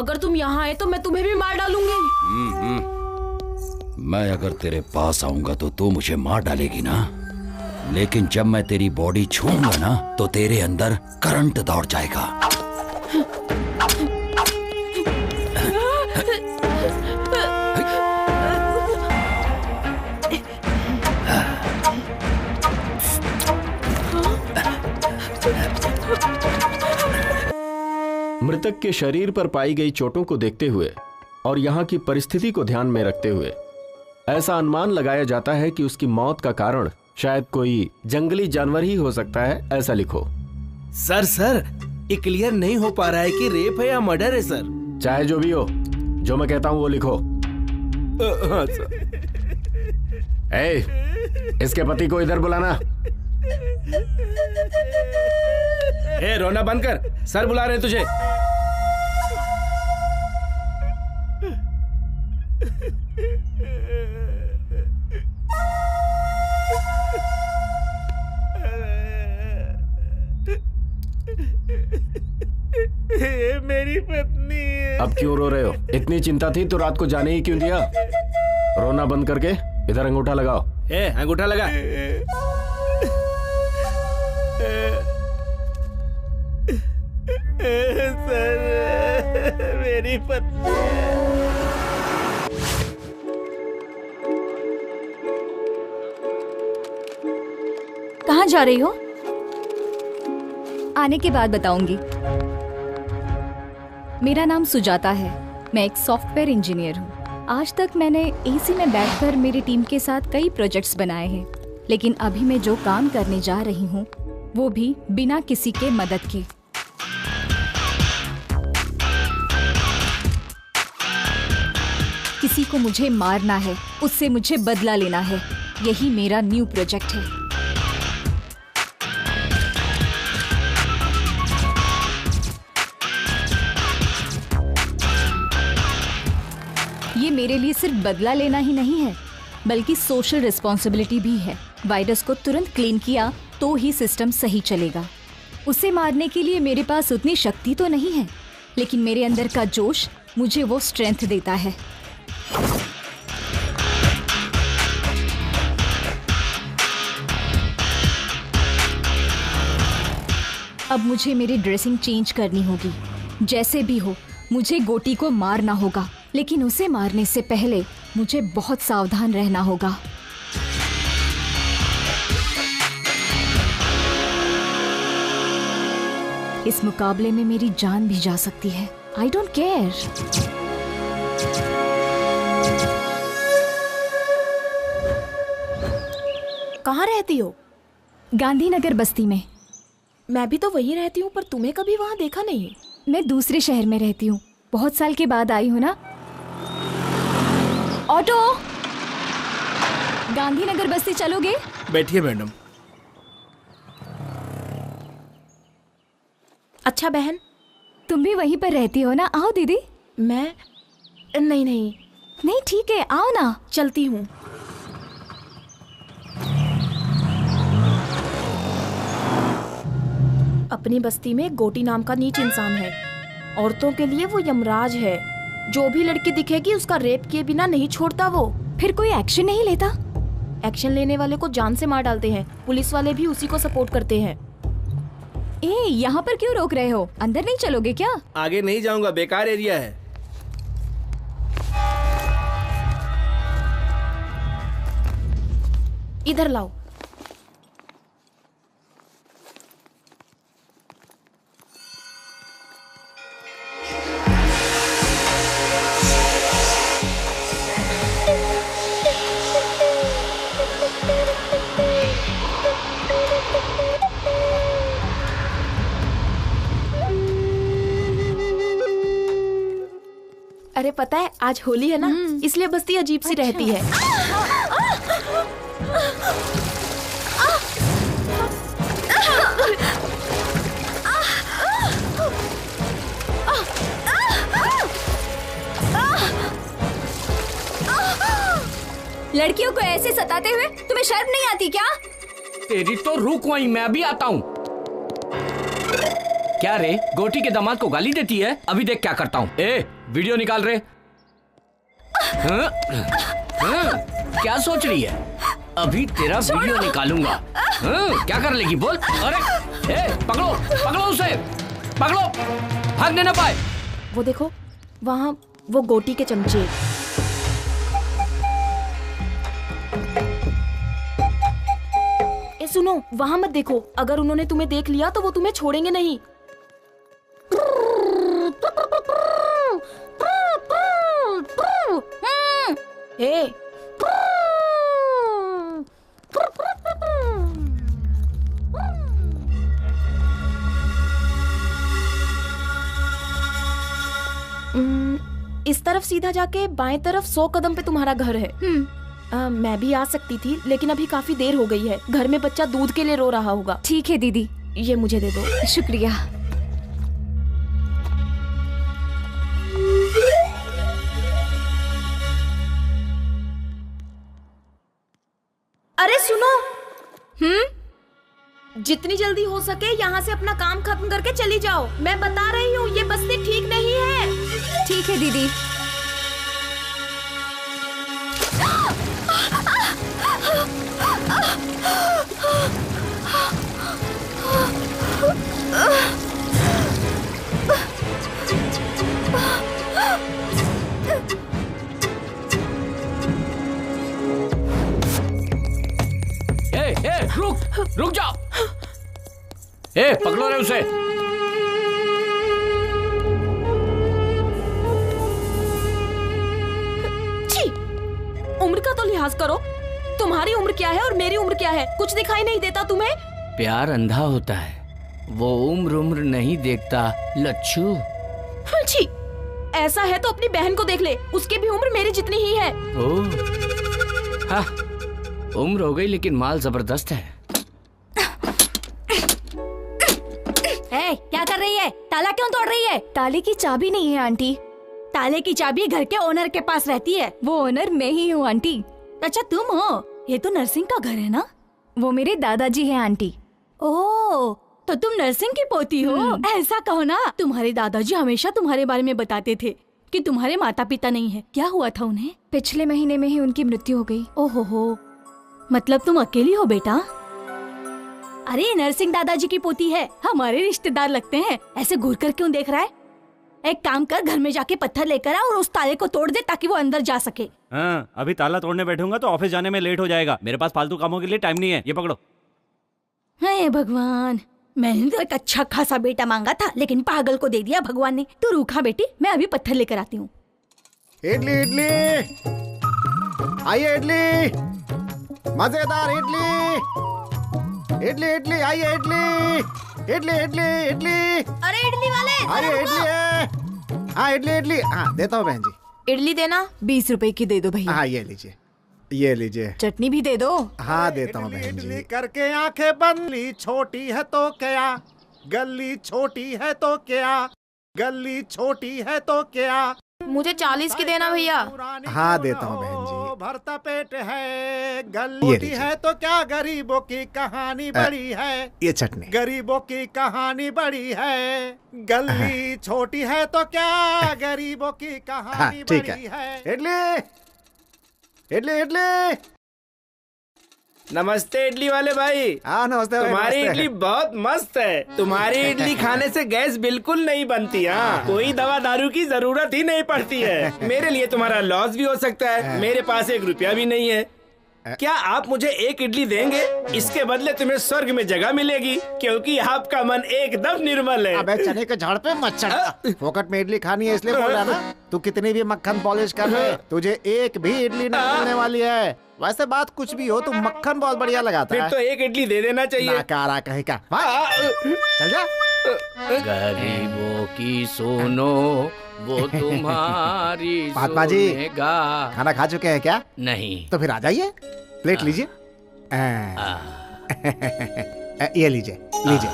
अगर तुम यहाँ आए तो मैं तुम्हें भी मार डालूंगी। मैं अगर तेरे पास आऊंगा तो तू मुझे मार डालेगी ना, लेकिन जब मैं तेरी बॉडी छूऊंगा ना तो तेरे अंदर करंट दौड़ जाएगा। मृतक के शरीर पर पाई गई चोटों को देखते हुए और यहाँ की परिस्थिति को ध्यान में रखते हुए ऐसा अनुमान लगाया जाता है कि उसकी मौत का कारण शायद कोई जंगली जानवर ही हो सकता है। ऐसा लिखो। सर ये क्लियर नहीं हो पा रहा है कि रेप है या मर्डर है सर। चाहे जो भी हो, जो मैं कहता हूँ वो लिखो। हाँ सर। इसके पति को इधर बुलाना। रोना बंद कर, सर बुला रहे तुझे। मेरी पत्नी है। अब क्यों रो रहे हो? इतनी चिंता थी तो रात को जाने ही क्यों दिया? रोना बंद करके इधर अंगूठा लगाओ। अंगूठा लगा। सर मेरी पत्नी। कहाँ जा रही हो? आने के बाद बताऊंगी। मेरा नाम सुजाता है, मैं एक सॉफ्टवेयर इंजीनियर हूँ। आज तक मैंने एसी में बैठकर मेरी टीम के साथ कई प्रोजेक्ट्स बनाए हैं, लेकिन अभी मैं जो काम करने जा रही हूँ वो भी बिना किसी के मदद के। किसी को मुझे मारना है, उससे मुझे बदला लेना है। यही मेरा न्यू प्रोजेक्ट है। ये मेरे लिए सिर्फ बदला लेना ही नहीं है, बल्कि सोशल रिस्पॉन्सिबिलिटी भी है। वायरस को तुरंत क्लीन किया तो ही सिस्टम सही चलेगा। उसे मारने के लिए मेरे पास उतनी शक्ति तो नहीं है, लेकिन मेरे अंदर का जोश मुझे वो स्ट्रेंथ देता है। अब मुझे मेरी ड्रेसिंग चेंज करनी होगी। जैसे भी हो, मुझे गोटी को मारना होगा, लेकिन उसे मारने से पहले मुझे बहुत सावधान रहना होगा। इस मुकाबले में मेरी जान भी जा सकती है। I don't care. कहाँ रहती हो? गांधीनगर बस्ती में। मैं भी तो वहीं रहती हूँ, पर तुम्हें कभी वहाँ देखा नहीं। मैं दूसरे शहर में रहती हूँ, बहुत साल के बाद आई हूँ ना। ऑटो, गांधीनगर बस्ती चलोगे? बैठिए मैडम। अच्छा बहन, तुम भी वहीं पर रहती हो ना? आओ दीदी। मैं नहीं ठीक है, आओ ना। चलती हूँ। अपनी बस्ती में गोटी नाम का नीच इंसान है। औरतों के लिए वो यमराज है। जो भी लड़की दिखेगी उसका रेप किए बिना नहीं छोड़ता वो। फिर कोई एक्शन नहीं लेता? एक्शन लेने वाले को जान से मार डालते हैं। पुलिस वाले भी उसी को सपोर्ट करते हैं। यहाँ पर क्यों रोक रहे हो? अंदर नहीं चलोगे क्या? आगे नहीं जाऊंगा, बेकार एरिया है। इधर लाओ। अरे पता है आज होली है ना, इसलिए बस्ती अजीब सी रहती है। लड़कियों को ऐसे सताते हुए तुम्हें शर्म नहीं आती क्या? तेरी तो रुक वहीं, मैं भी आता हूँ। क्या रे, गोटी के दामाद को गाली देती है? अभी देख क्या करता हूँ। ए, वीडियो निकाल रे। हाँ? क्या सोच रही है? अभी तेरा वीडियो निकालूंगा। हाँ? क्या कर लेगी बोल? अरे ए, पकड़ो पकड़ो उसे, पकड़ो, भागने ना पाए। वो देखो वहाँ वो गोटी के चमचे। ए सुनो, वहाँ मत देखो, अगर उन्होंने तुम्हें देख लिया तो वो तुम्हें छोड़ेंगे नहीं। ए इस तरफ सीधा जाके बाएं तरफ 100 कदम पे तुम्हारा घर है। मैं भी आ सकती थी लेकिन अभी काफी देर हो गई है। घर में बच्चा दूध के लिए रो रहा होगा। ठीक है दीदी। ये मुझे दे दो। शुक्रिया। अरे सुनो, जितनी जल्दी हो सके यहाँ से अपना काम खत्म करके चली जाओ। मैं बता रही हूँ ये बस्ती ठीक नहीं है। ठीक है दीदी। ए, रुक जाओ। ए, पकड़ो रे उसे। छी, उम्र का तो लिहाज करो। तुम्हारी उम्र क्या है और मेरी उम्र क्या है? कुछ दिखाई नहीं देता तुम्हें? प्यार अंधा होता है, वो उम्र नहीं देखता लच्छू। छी, ऐसा है तो अपनी बहन को देख ले, उसकी भी उम्र मेरी जितनी ही है। ओह, हाँ, उम्र हो गई लेकिन माल जबरदस्त है। क्या कर रही है? ताला क्यों तोड़ रही है? ताले की चाबी नहीं है आंटी। ताले की चाबी घर के ओनर के पास रहती है। वो ओनर मैं ही हूँ आंटी। अच्छा तुम हो? ये तो नरसिंह का घर है ना? वो मेरे दादाजी हैं आंटी। ओह, तो तुम नरसिंह की पोती हो? ऐसा कहो ना। तुम्हारे दादाजी हमेशा तुम्हारे बारे में बताते थे कि तुम्हारे माता पिता नहीं है। क्या हुआ था उन्हें? पिछले महीने में ही उनकी मृत्यु हो गई। ओहो, मतलब तुम अकेली हो बेटा? अरे नरसिंह दादाजी की पोती है, हमारे रिश्तेदार लगते हैं। ऐसे घूर कर क्यों देख रहा है? एक काम कर, घर में जाके पत्थर लेकर आ और उस ताले को तोड़ दे ताकि वो अंदर जा सके। हाँ, अभी ताला तोड़ने बैठूंगा तो ऑफिस जाने में लेट हो जाएगा। मेरे पास फालतू कामों के लिए टाइम नहीं है। ये पकड़ो। हे भगवान, मैंने तो एक अच्छा खासा बेटा मांगा था लेकिन पागल को दे दिया भगवान ने। तू रूखा बेटी, मैं अभी पत्थर लेकर आती हूँ। इडली इडली, आइए इडली, मजेदार इडली, इडली इडली, आइए इडली, इडली इडली इडली। अरे इडली वाले, आइए इडली है। हाँ इडली इडली, हाँ देता हूँ बहन जी। इडली देना। 20 रुपए की दे दो भैया। हाँ ये लीजिए, ये लीजिए। चटनी भी दे दो। हाँ देता हूँ बहन जी। इडली करके आंखें बंद, छोटी है तो क्या, गली छोटी है तो क्या, गली छोटी है तो क्या। मुझे 40 की देना भैया। हाँ देता हूँ बहन जी। भरता पेट है, गली है तो क्या, गरीबों की कहानी बड़ी है। ये चटनी। गरीबों की कहानी बड़ी है, गली छोटी है तो क्या, गरीबों की कहानी बड़ी है। इडली इडली इडली। नमस्ते इडली वाले भाई। हाँ नमस्ते। तुम्हारी इडली बहुत मस्त है। तुम्हारी इडली खाने से गैस बिल्कुल नहीं बनती। हाँ, कोई दवा दारू की जरूरत ही नहीं पड़ती है। मेरे लिए तुम्हारा लॉस भी हो सकता है। मेरे पास 1 रुपया भी नहीं है। क्या आप मुझे 1 इडली देंगे? इसके बदले तुम्हें स्वर्ग में जगह मिलेगी, क्योंकि आपका मन एकदम निर्मल है। अबे चने के झाड़ पे मत चढ़। फोकट में इडली खानी है इसलिए बोल रहा ना। तू कितनी भी मक्खन पॉलिश कर ले, तुझे एक भी इडली नहीं मिलने वाली है। वैसे बात कुछ भी हो, तू मक्खन बहुत बढ़िया लगाता है। फिर तो 1 इडली दे देना चाहिए। नाकारा कहीं का। चल जा। गरीबों की सुनो, वो तुम्हारी महात्मा जी, सुनेगा। खाना खा चुके हैं क्या? नहीं। तो फिर आ जाइए, प्लेट लीजिए। ये लीजिए लीजिए।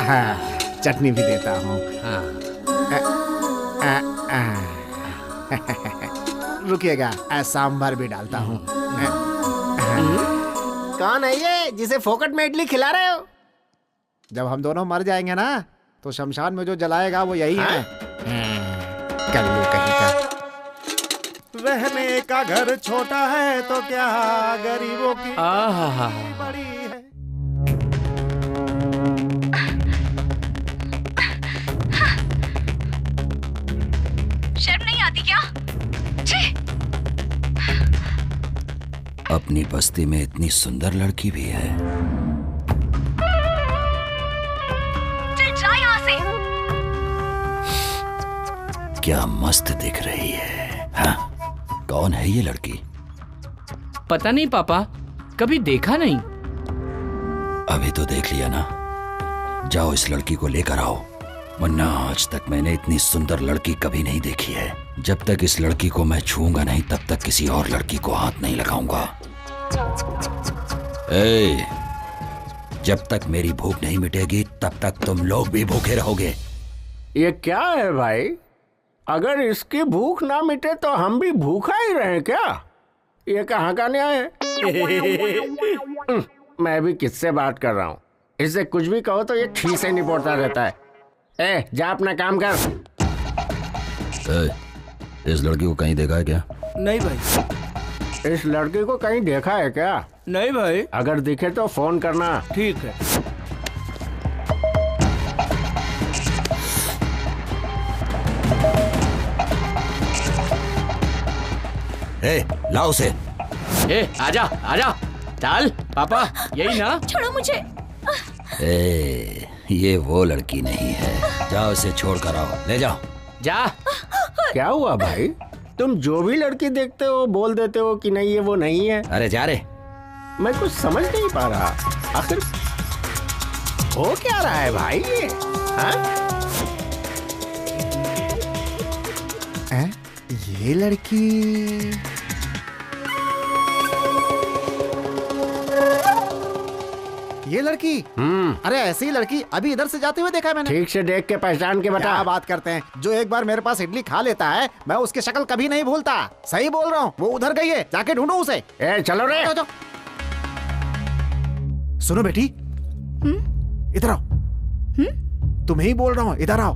हाँ, चटनी भी देता हूँ। रुकिएगा, सांभर भी डालता हूँ। कौन है ये जिसे फोकट में इडली खिला रहे हो? जब हम दोनों मर जाएंगे ना तो शमशान में जो जलाएगा वो यही है। कल्लू कहीं का। रहने का घर छोटा है तो क्या गरीबों की बड़ी है। शर्म नहीं आती क्या? अपनी बस्ती में इतनी सुंदर लड़की भी है। चल जा यहाँ से। क्या मस्त दिख रही है। हाँ? कौन है ये लड़की? पता नहीं पापा, कभी देखा नहीं। अभी तो देख लिया ना। जाओ इस लड़की को लेकर आओ, वरना आज तक मैंने इतनी सुंदर लड़की कभी नहीं देखी है। जब तक इस लड़की को मैं छूंगा नहीं तब तक किसी और लड़की को हाथ नहीं लगाऊंगा। ए, जब तक मेरी भूख नहीं मिटेगी तब तक तुम लोग भी भूखे रहोगे। ये क्या है भाई? अगर इसकी भूख ना मिटे तो हम भी भूखा ही रहे क्या? ये कहाँ का न्याय है? मैं भी किससे बात कर रहा हूँ? इससे कुछ भी कहो तो ये ठीक से निपटता रहता है। ए, जा अपना काम कर। इस लड़की को कहीं देखा है क्या? नहीं भाई। इस लड़की को कहीं देखा है क्या? नहीं भाई। अगर दिखे तो फोन करना। ठीक है। लाओ उसे। आजा आजा, चल पापा, यही ना? छोड़ो मुझे। ये वो लड़की नहीं है। जाओ इसे छोड़ कर आओ, ले जाओ। जा। क्या हुआ भाई? तुम जो भी लड़की देखते हो बोल देते हो कि नहीं ये वो नहीं है। अरे जा रे। मैं कुछ समझ नहीं पा रहा, आखिर हो क्या रहा है भाई ये? ये लड़की अरे ऐसी लड़की अभी इधर से जाते हुए देखा है मैंने। ठीक से देख के पहचान के बता। क्या बात करते हैं? जो एक बार मेरे पास इडली खा लेता है मैं उसकी शक्ल कभी नहीं भूलता। सही बोल रहा हूँ, वो उधर गई है, जाके ढूंढो उसे। चलो रे। जाओ। सुनो बेटी, इधर आओ। तुम्हें ही बोल रहा हूँ, इधर आओ।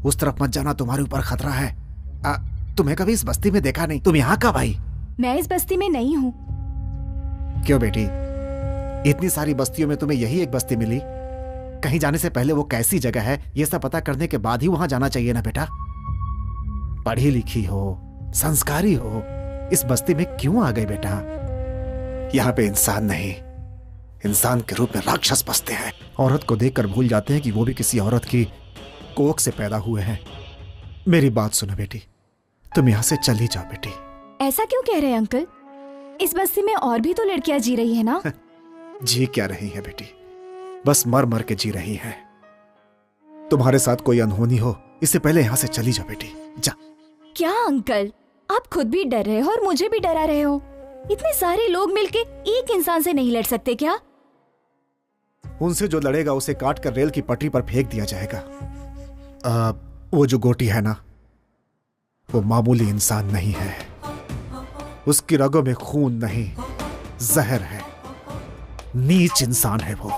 उस तरफ मत जाना, तुम्हारे ऊपर खतरा है। तुम्हें कभी इस बस्ती में देखा नहीं। तुम यहाँ कब आई? मैं इस बस्ती में नहीं हूँ। क्यों बेटी, इतनी सारी बस्तियों में तुम्हें यही एक बस्ती मिली? कहीं जाने से पहले वो कैसी जगह है ये सब पता करने के बाद ही वहां जाना चाहिए ना बेटा। पढ़ी लिखी हो, संस्कारी हो, इस बस्ती में क्यों आ गई बेटा? यहाँ पे इंसान नहीं, इंसान के रूप में राक्षस बसते हैं। औरत को देखकर भूल जाते हैं कि वो भी किसी औरत की कोख से पैदा हुए हैं। मेरी बात सुनो बेटी, तुम यहाँ से चली जाओ बेटी। ऐसा क्यों कह रहे हैं अंकल? इस बस्ती में और भी तो लड़कियां जी रही है ना? जी क्या रही है बेटी, बस मर मर के जी रही है। तुम्हारे साथ कोई अनहोनी हो इससे पहले यहाँ से चली जाओ बेटी, जा। क्या अंकल, आप खुद भी डर रहे हो और मुझे भी डरा रहे हो। इतने सारे लोग मिलके एक इंसान से नहीं लड़ सकते क्या? उनसे जो लड़ेगा उसे काट कर रेल की पटरी पर फेंक दिया जाएगा। वो जो गोटी है ना, वो मामूली इंसान नहीं है। उसकी रगों में खून नहीं, जहर है। नीच इंसान है वो।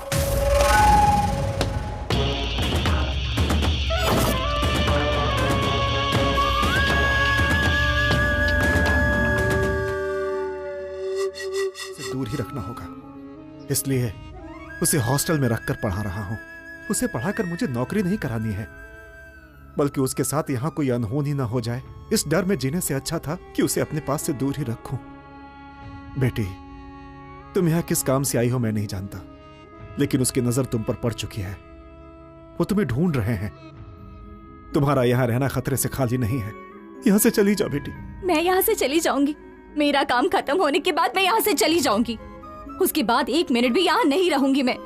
उसे दूर ही रखना होगा, इसलिए उसे हॉस्टल में रखकर पढ़ा रहा हूं। उसे पढ़ाकर मुझे नौकरी नहीं करानी है, बल्कि उसके साथ यहां कोई अनहोनी ना हो जाए, इस डर में जीने से अच्छा था कि उसे अपने पास से दूर ही रखूं। बेटी, तुम यहां किस काम से आई हो मैं नहीं जानता, लेकिन उसकी नजर तुम पर पड़ चुकी है। वो तुम्हें ढूंढ रहे हैं। तुम्हारा यहां रहना खतरे से खाली नहीं है। यहां से चली जाओ बेटी। मैं यहाँ से चली जाऊंगी। मेरा काम खत्म होने के बाद मैं यहाँ से चली जाऊंगी। उसके बाद 1 मिनट भी यहाँ नहीं रहूंगी मैं।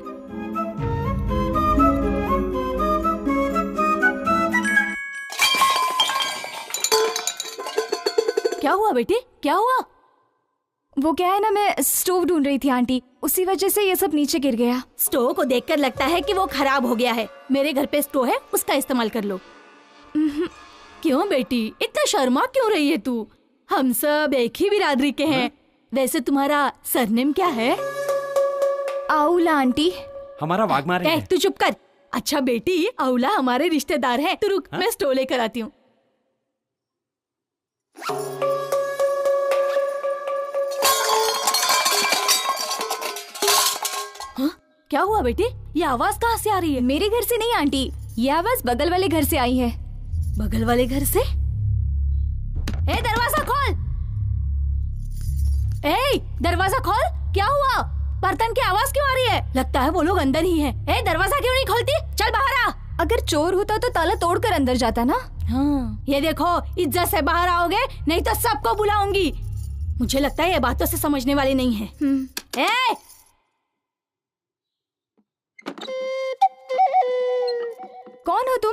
क्या हुआ बेटे, क्या हुआ? वो क्या है ना, मैं स्टोव ढूंढ रही थी आंटी, उसी वजह से ये सब नीचे गिर गया। स्टोव को देखकर लगता है कि वो खराब हो गया है। मेरे घर पे स्टोव है, उसका इस्तेमाल कर लो। क्यों बेटी, इतना शर्मा क्यों रही है तू? हम सब एक ही बिरादरी के हैं। वैसे तुम्हारा सरनेम क्या है? आउला आंटी। हमारा वाघ मारे। तू चुप कर। अच्छा बेटी, आउला हमारे रिश्तेदार हैं। तू रुक, मैं स्टोव लेकर आती हूँ। क्या हुआ बेटी? ये आवाज कहाँ से आ रही है? मेरे घर से नहीं आंटी, ये आवाज बगल वाले घर से आई है। बगल वाले घर से? ए दरवाजा खोल! ए दरवाजा खोल! क्या हुआ? बर्तन की आवाज क्यों आ रही है? लगता है वो लोग अंदर ही हैं। ए दरवाजा क्यों नहीं खोलती? चल बाहर आ। अगर चोर होता तो ताला तोड़कर अंदर जाता ना। हाँ, ये देखो, इज्जत से बाहर आओगे नहीं तो सबको बुलाऊंगी। मुझे लगता है ये बातों से समझने वाली नहीं है। ए! कौन हो तुम?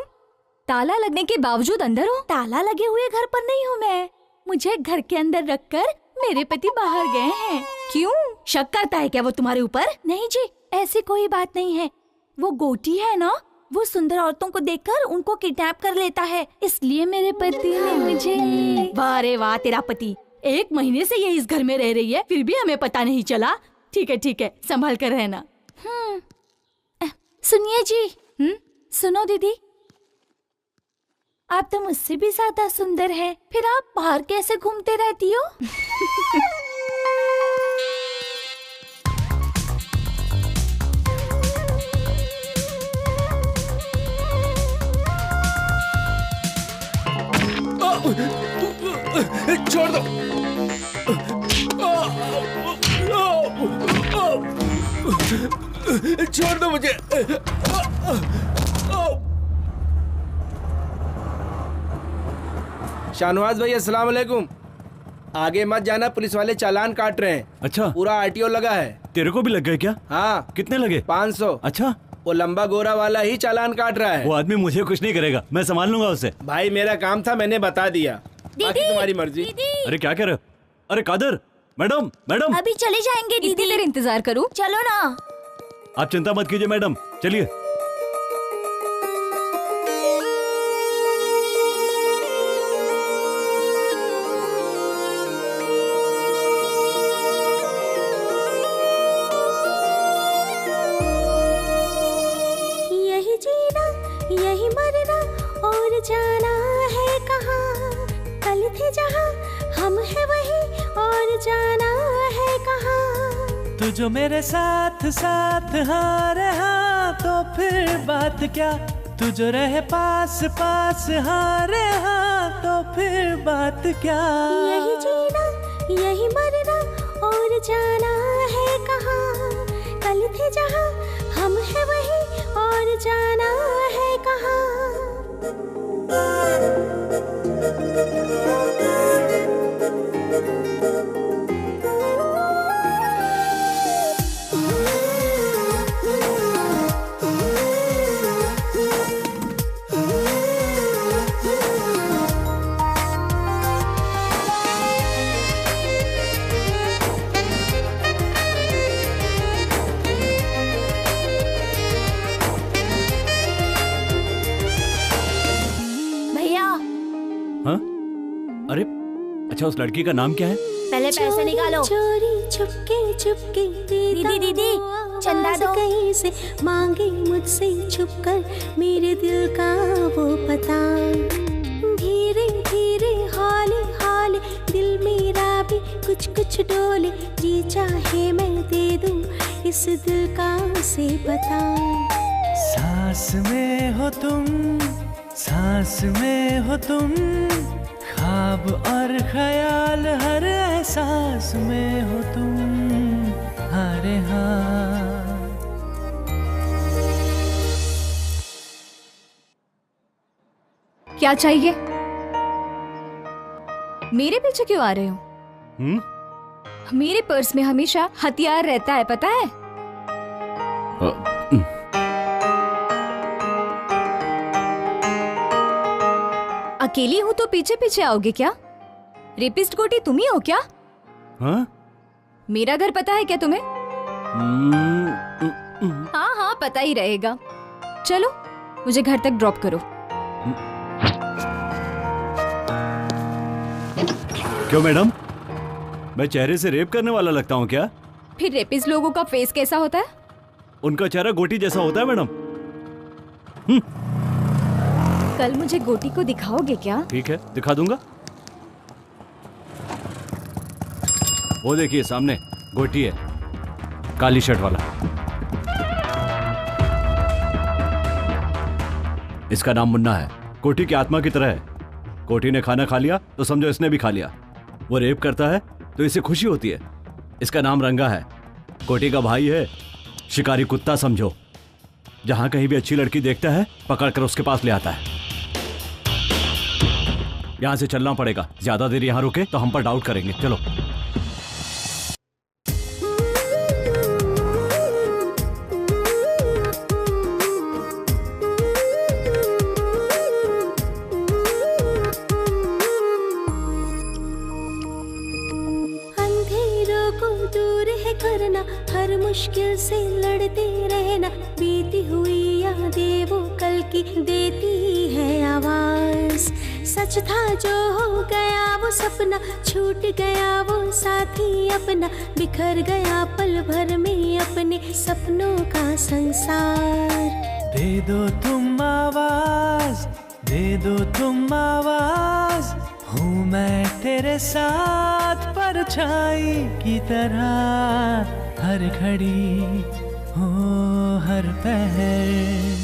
ताला लगने के बावजूद अंदर हो? ताला लगे हुए घर पर नहीं हूँ मैं। मुझे घर के अंदर रखकर मेरे पति बाहर गए हैं। क्यों? शक करता है क्या वो तुम्हारे ऊपर? नहीं जी, ऐसी कोई बात नहीं है। वो गोटी है ना, वो सुंदर औरतों को देखकर उनको किडनैप कर लेता है, इसलिए मेरे पति ने मुझे। वाह रे वाह, तेरा पति 1 महीने से ये इस घर में रह रही है, फिर भी हमें पता नहीं चला। ठीक है, संभाल कर रहना। सुनिए जी। सुनो दीदी, आप तो मुझसे भी ज्यादा सुंदर हैं, फिर आप बाहर कैसे घूमते रहती हो? छोड़ दो। छोड़ दो मुझे। शाहनवाज भाई, अस्सलाम वालेकुम। आगे मत जाना, पुलिस वाले चालान काट रहे हैं। अच्छा, पूरा आरटीओ लगा है। तेरे को भी लग गए क्या? हाँ। कितने लगे? 500। अच्छा, वो लंबा गोरा वाला ही चालान काट रहा है। वो आदमी मुझे कुछ नहीं करेगा, मैं संभाल लूंगा उसे। भाई मेरा काम था, मैंने बता दिया। बाकी तुम्हारी मर्जी। अरे क्या कह रहे हो? अरे कादर, मैडम मैडम। अभी चले जाएंगे दीदी। इतनी देर इंतजार करूं? चलो ना। आप चिंता मत कीजिए मैडम, चलिए। यही जीना, यही मरना और जाना है कहाँ। कल थे जहाँ, हम है वही और जाना है कहाँ। तू जो मेरे साथ साथ हाँ रहा तो फिर बात क्या। तू जो रहे पास पास हाँ रहा तो फिर बात क्या। यही जीना, यही मरना और जाना है कहाँ। कल थे जहाँ, हम है वही और जाना है कहाँ। हाँ? अरे अच्छा, उस लड़की का नाम क्या है? पहले पैसे निकालो। चोरी छुपके छुपके दीदी चंदा दो। कहीं से मांगे मुझसे छुपकर मेरे दिल का वो पता। धीरे धीरे हौले हौले दिल मेरा भी कुछ कुछ डोले। जी चाहे मैं दे दूं इस दिल का से बता। सांस में हो तुम, सांस में हो तुम, ख्वाब और ख्याल हर एहसास में हो तुम। अरे हाँ। क्या चाहिए? मेरे पीछे क्यों आ रहे हो? मेरे पर्स में हमेशा हथियार रहता है, पता है? अकेली हूँ तो पीछे पीछे आओगे क्या? रेपिस्ट गोटी तुम ही हो क्या? हाँ? मेरा घर पता है क्या तुम्हें? हाँ हाँ, पता ही रहेगा। चलो मुझे घर तक ड्रॉप करो। क्यों मैडम, मैं चेहरे से रेप करने वाला लगता हूँ क्या? फिर रेपिस्ट लोगों का फेस कैसा होता है? उनका चेहरा गोटी जैसा होता है मैडम। कल मुझे गोटी को दिखाओगे क्या? ठीक है, दिखा दूंगा। वो देखिए सामने गोटी है, काली शर्ट वाला। इसका नाम मुन्ना है, कोटी की आत्मा की तरह है। कोटी ने खाना खा लिया तो समझो इसने भी खा लिया। वो रेप करता है तो इसे खुशी होती है। इसका नाम रंगा है, कोटी का भाई है, शिकारी कुत्ता समझो। जहां कहीं भी अच्छी लड़की देखता है पकड़कर उसके पास ले आता है। यहां से चलना पड़ेगा, ज्यादा देर यहां रुके तो हम पर डाउट करेंगे। चलो। हर मुश्किल से लड़ते रहना, बीती हुई यादें वो कल की देती है आवाज। सच था जो हो गया वो सपना, छूट गया वो साथी अपना, बिखर गया पल भर में अपने सपनों का संसार। दे दो तुम आवाज, दे दो तुम आवाज, हूँ मैं तेरे साथ परछाई की तरह, हर घड़ी हो हर पहर।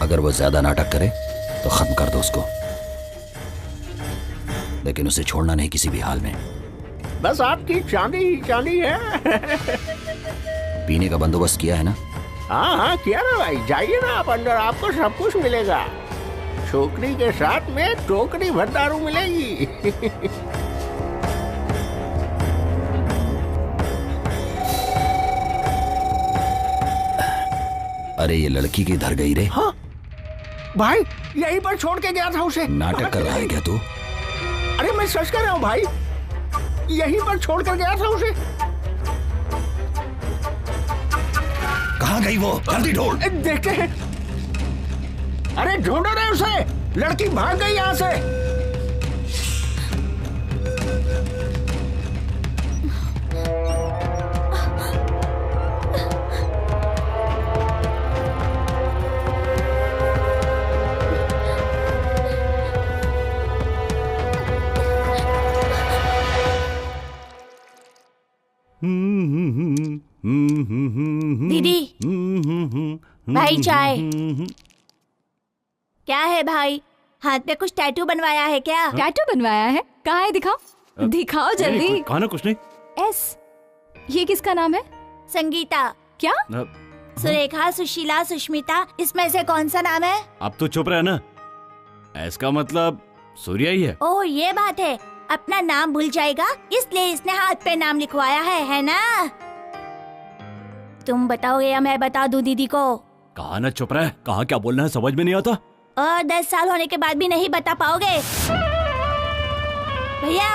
अगर वो ज्यादा नाटक करे तो खत्म कर दो उसको, लेकिन उसे छोड़ना नहीं किसी भी हाल में। बस आपकी चांदी ही चांदी है। पीने का बंदोबस्त किया है ना? हाँ हाँ किया ना भाई, जाइए ना आप अंदर, आपको सब कुछ मिलेगा। छोकरी के साथ में टोकरी भर दारू मिलेगी। अरे ये लड़की किधर गई रे? हाँ भाई, यहीं पर छोड़ के गया था उसे। नाटक कर रहा है क्या तू? अरे मैं सच कर रहा हूँ भाई, यहीं पर छोड़ कर गया था उसे। कहाँ गई वो? जल्दी ढूंढ। देखते हैं। अरे ढूंढो रे उसे, लड़की भाग गई यहाँ से। दीदी, भाई चाय। क्या है भाई, हाथ पे कुछ टैटू बनवाया है क्या? टैटू बनवाया है? कहाँ है, दिखाओ दिखाओ जल्दी। कहा ना कुछ नहीं। एस, ये किसका नाम है? संगीता। क्या? सुरेखा, सुशीला, सुष्मिता, इसमें से कौन सा नाम है? अब तो चुप रहे ना, इसका मतलब सूर्या ही है। ओह ये बात है, अपना नाम भूल जाएगा इसलिए इसने हाथ पे नाम लिखवाया है ना? तुम बताओगे या मैं बता दूं दीदी को? कहा ना चुप रहे, कहा क्या बोलना है समझ में नहीं आता। और 10 साल होने के बाद भी नहीं बता पाओगे? भैया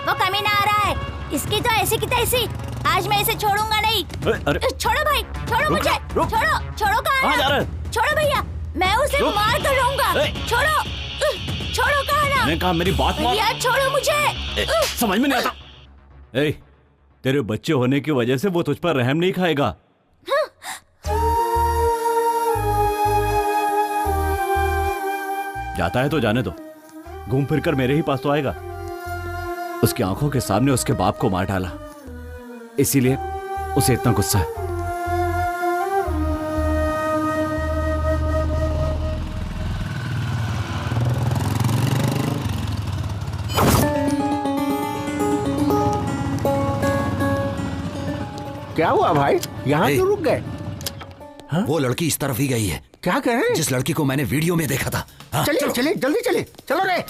वो कमीना आ रहा है, इसकी तो ऐसी की तैसी। आज मैं इसे छोड़ूंगा नहीं। अरे छोड़ो भाई, छोड़ो मुझे, रुक। छोड़ो, छोड़ो कहाँ जा रहे हो? छोड़ो भैया, मैं उसे रुक। मार कर रहूंगा। छोड़ो, छोड़ो कहा मैंने कहा मेरी बात मान। भैया छोड़ो मुझे। समझ में नहीं आता। ए, तेरे बच्चे होने की वजह से वो तुझ पर रहम नहीं खाएगा। जाता है तो जाने दो, घूम फिर कर मेरे ही पास तो आएगा। उसकी आंखों के सामने उसके बाप को मार डाला, इसीलिए उसे इतना गुस्सा है। क्या हुआ भाई, यहाँ ए, क्यों रुक गए? वो लड़की इस तरफ ही गई है। क्या कह रहे हैं? जिस लड़की को मैंने वीडियो में देखा था। हाँ, चलिए चलो। चलिए, जल्दी चलिए, चलो रे।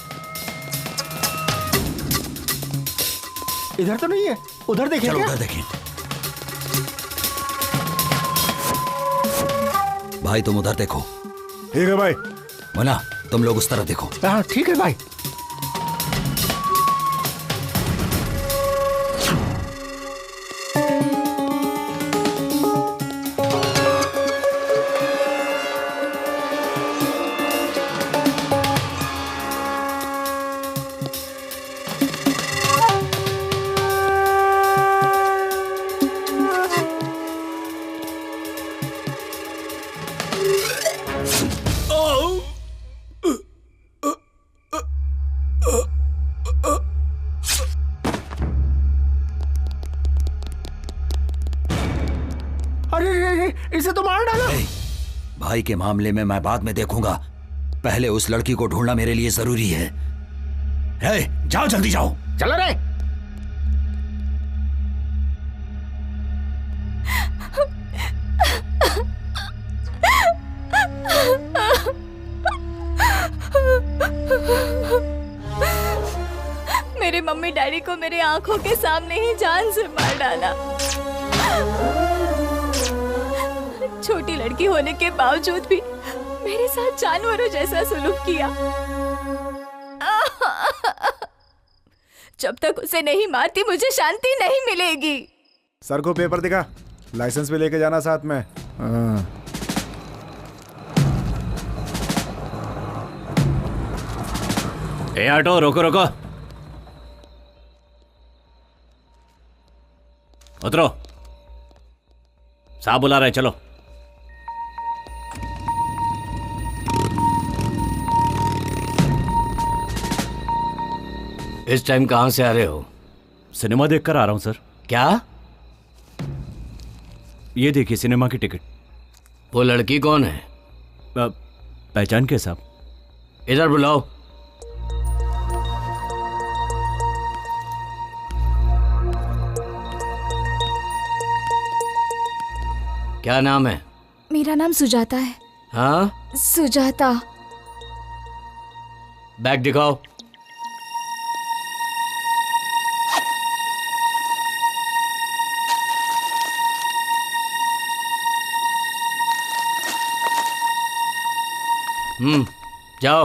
इधर तो नहीं है, उधर देखिए। चलो क्या? उधर देखिए। भाई तुम उधर देखो। ठीक है भाई। मुन्ना तुम लोग उस तरफ देखो। हाँ ठीक है भाई। इसे तो मार डालो। भाई के मामले में मैं बाद में देखूंगा, पहले उस लड़की को ढूंढना मेरे लिए जरूरी है। जाओ जल्दी जाओ। चलो रे। मेरे मम्मी डैडी को मेरे आंखों के सामने ही जान से मार डाला। छोटी लड़की होने के बावजूद भी मेरे साथ जानवरों जैसा सुलूक किया। जब तक उसे नहीं मारती मुझे शांति नहीं मिलेगी। सर को पेपर दिखा, लाइसेंस भी लेके जाना साथ में। ए ऑटो, रोको रोको, उतरो। साहब बुला रहे, चलो। इस टाइम कहां से आ रहे हो? सिनेमा देखकर आ रहा हूं सर। क्या? ये देखिए सिनेमा की टिकट। वो लड़की कौन है? पहचान के साहब? इधर बुलाओ। क्या नाम है? मेरा नाम सुजाता है। हाँ? सुजाता। बैग दिखाओ। जाओ।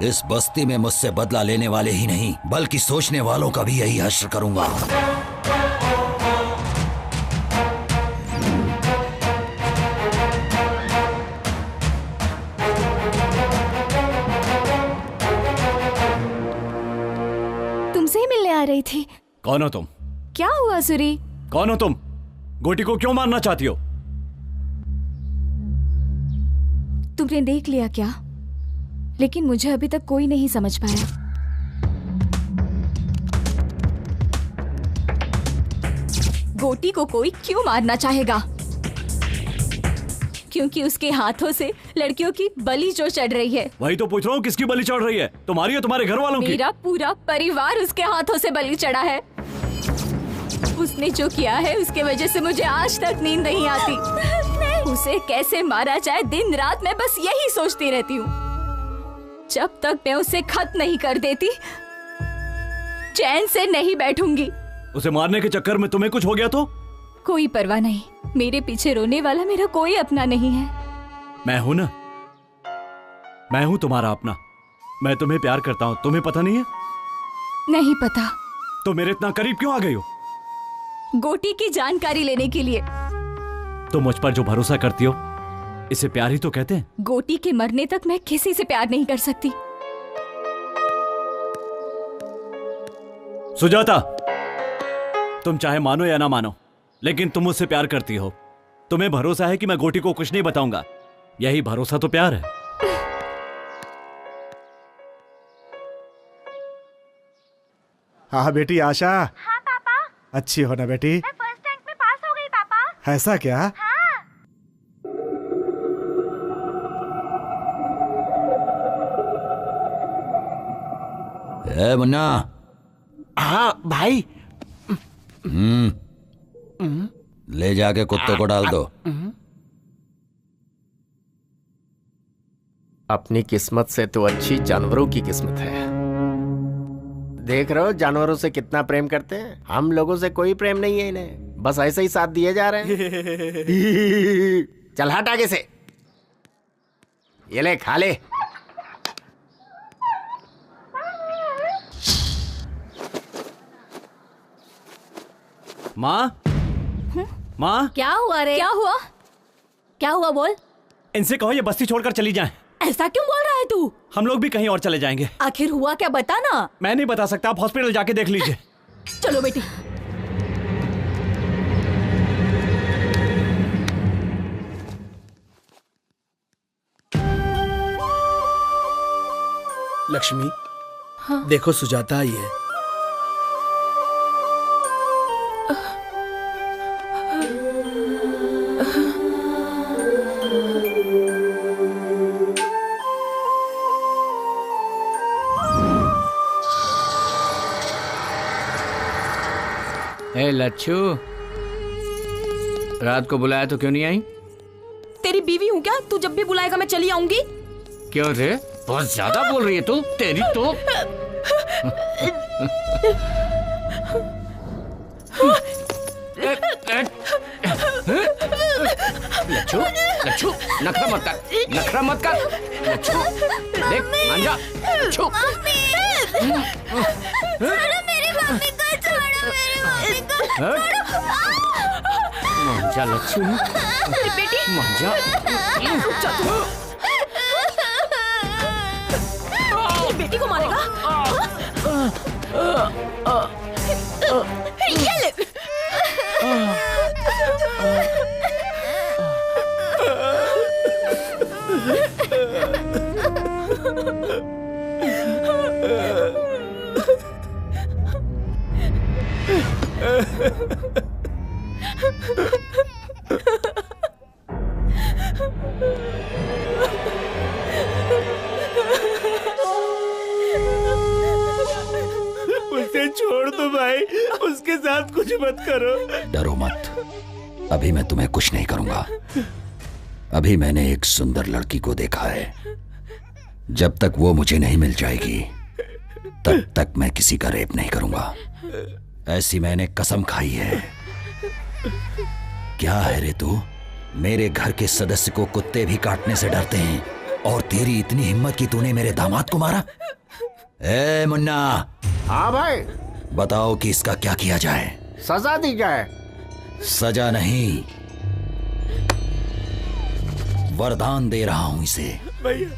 इस बस्ती में मुझसे बदला लेने वाले ही नहीं बल्कि सोचने वालों का भी यही हश्र करूंगा। तुमसे ही मिलने आ रही थी। कौन हो तुम? क्या हुआ सूरी? कौन हो तुम? गोटी को क्यों मारना चाहती हो? तुमने देख लिया क्या? लेकिन मुझे अभी तक कोई नहीं समझ पाया। गोटी को कोई क्यों मारना चाहेगा? क्योंकि उसके हाथों से लड़कियों की बलि जो चढ़ रही है। वही तो पूछ रहा हूँ, किसकी बलि चढ़ रही है? तुम्हारी या तुम्हारे घर वालों की? मेरा पूरा परिवार उसके हाथों से बलि चढ़ा है। उसने जो किया है उसके वजह से मुझे आज तक नींद नहीं आती। उसे कैसे मारा जाए दिन रात मैं बस यही सोचती रहती हूँ। जब तक मैं उसे खत्म नहीं कर देती चैन से नहीं बैठूंगी। उसे मारने के चक्कर में तुम्हें कुछ हो गया तो? कोई परवाह नहीं, मेरे पीछे रोने वाला मेरा कोई अपना नहीं है। मैं हूं ना, मैं हूं तुम्हारा अपना। मैं तुम्हें प्यार करता हूं, तुम्हें पता नहीं है? नहीं पता। तो मेरे इतना करीब क्यों आ गई हो? गोटी की जानकारी लेने के लिए। तुम मुझ पर जो भरोसा करती हो इसे प्यार ही तो कहते हैं। गोटी के मरने तक मैं किसी से प्यार नहीं कर सकती। सुजाता, तुम चाहे मानो या ना मानो, लेकिन तुम मुझसे प्यार करती हो। तुम्हें भरोसा है कि मैं गोटी को कुछ नहीं बताऊंगा। यही भरोसा तो प्यार है। हाँ बेटी आशा। हाँ पापा। अच्छी हो ना बेटी? मैं फर्स्ट रैंक में पास हो गई पापा। ऐसा क्या? हाँ। ए मुन्ना। हाँ भाई। ले जाके कुत्तों को डाल दो। अपनी किस्मत से तो अच्छी जानवरों की किस्मत है। देख रहे हो जानवरों से कितना प्रेम करते हैं। हम लोगों से कोई प्रेम नहीं है इन्हें, बस ऐसे ही साथ दिए जा रहे हैं। चल हट आगे से। ये ले खा ले। माँ, माँ, क्या हुआ रे? क्या हुआ? क्या हुआ बोल? इनसे कहो ये बस्ती छोड़कर चली जाएं। ऐसा क्यों बोल रहा है तू? हम लोग भी कहीं और चले जाएंगे। आखिर हुआ क्या बता ना। मैं नहीं बता सकता, आप हॉस्पिटल जाके देख लीजिए। चलो बेटी। लक्ष्मी, हाँ? देखो सुजाता आई है। ए लच्छू, रात को बुलाया तो क्यों नहीं आई? तेरी बीवी हूँ क्या? तू जब भी बुलाएगा मैं चली आऊंगी। क्यों रे, बहुत ज्यादा बोल रही है तू। तेरी तो लच्छू, लच्छू नखरा मत कर, नखरा मत कर। लच्छू देख मान जा। लच्छू मेरी मम्मी को छोड़ो, मेरी मम्मी को छोड़ो। मान जा लच्छू, बेटी मान जा। बेटी को मारेगा? ये ले। उसे छोड़ दो भाई, उसके साथ कुछ मत करो। डरो मत, अभी मैं तुम्हें कुछ नहीं करूंगा। अभी मैंने एक सुंदर लड़की को देखा है। जब तक वो मुझे नहीं मिल जाएगी तब तक मैं किसी का रेप नहीं करूंगा। ऐसी मैंने कसम खाई है। क्या है रे तू? मेरे घर के सदस्य को कुत्ते भी काटने से डरते हैं, और तेरी इतनी हिम्मत कि तूने मेरे दामाद को मारा? ए मुन्ना। हाँ भाई। बताओ कि इसका क्या किया जाए? सजा दी जाए। सजा नहीं, वरदान दे रहा हूं इसे। भैया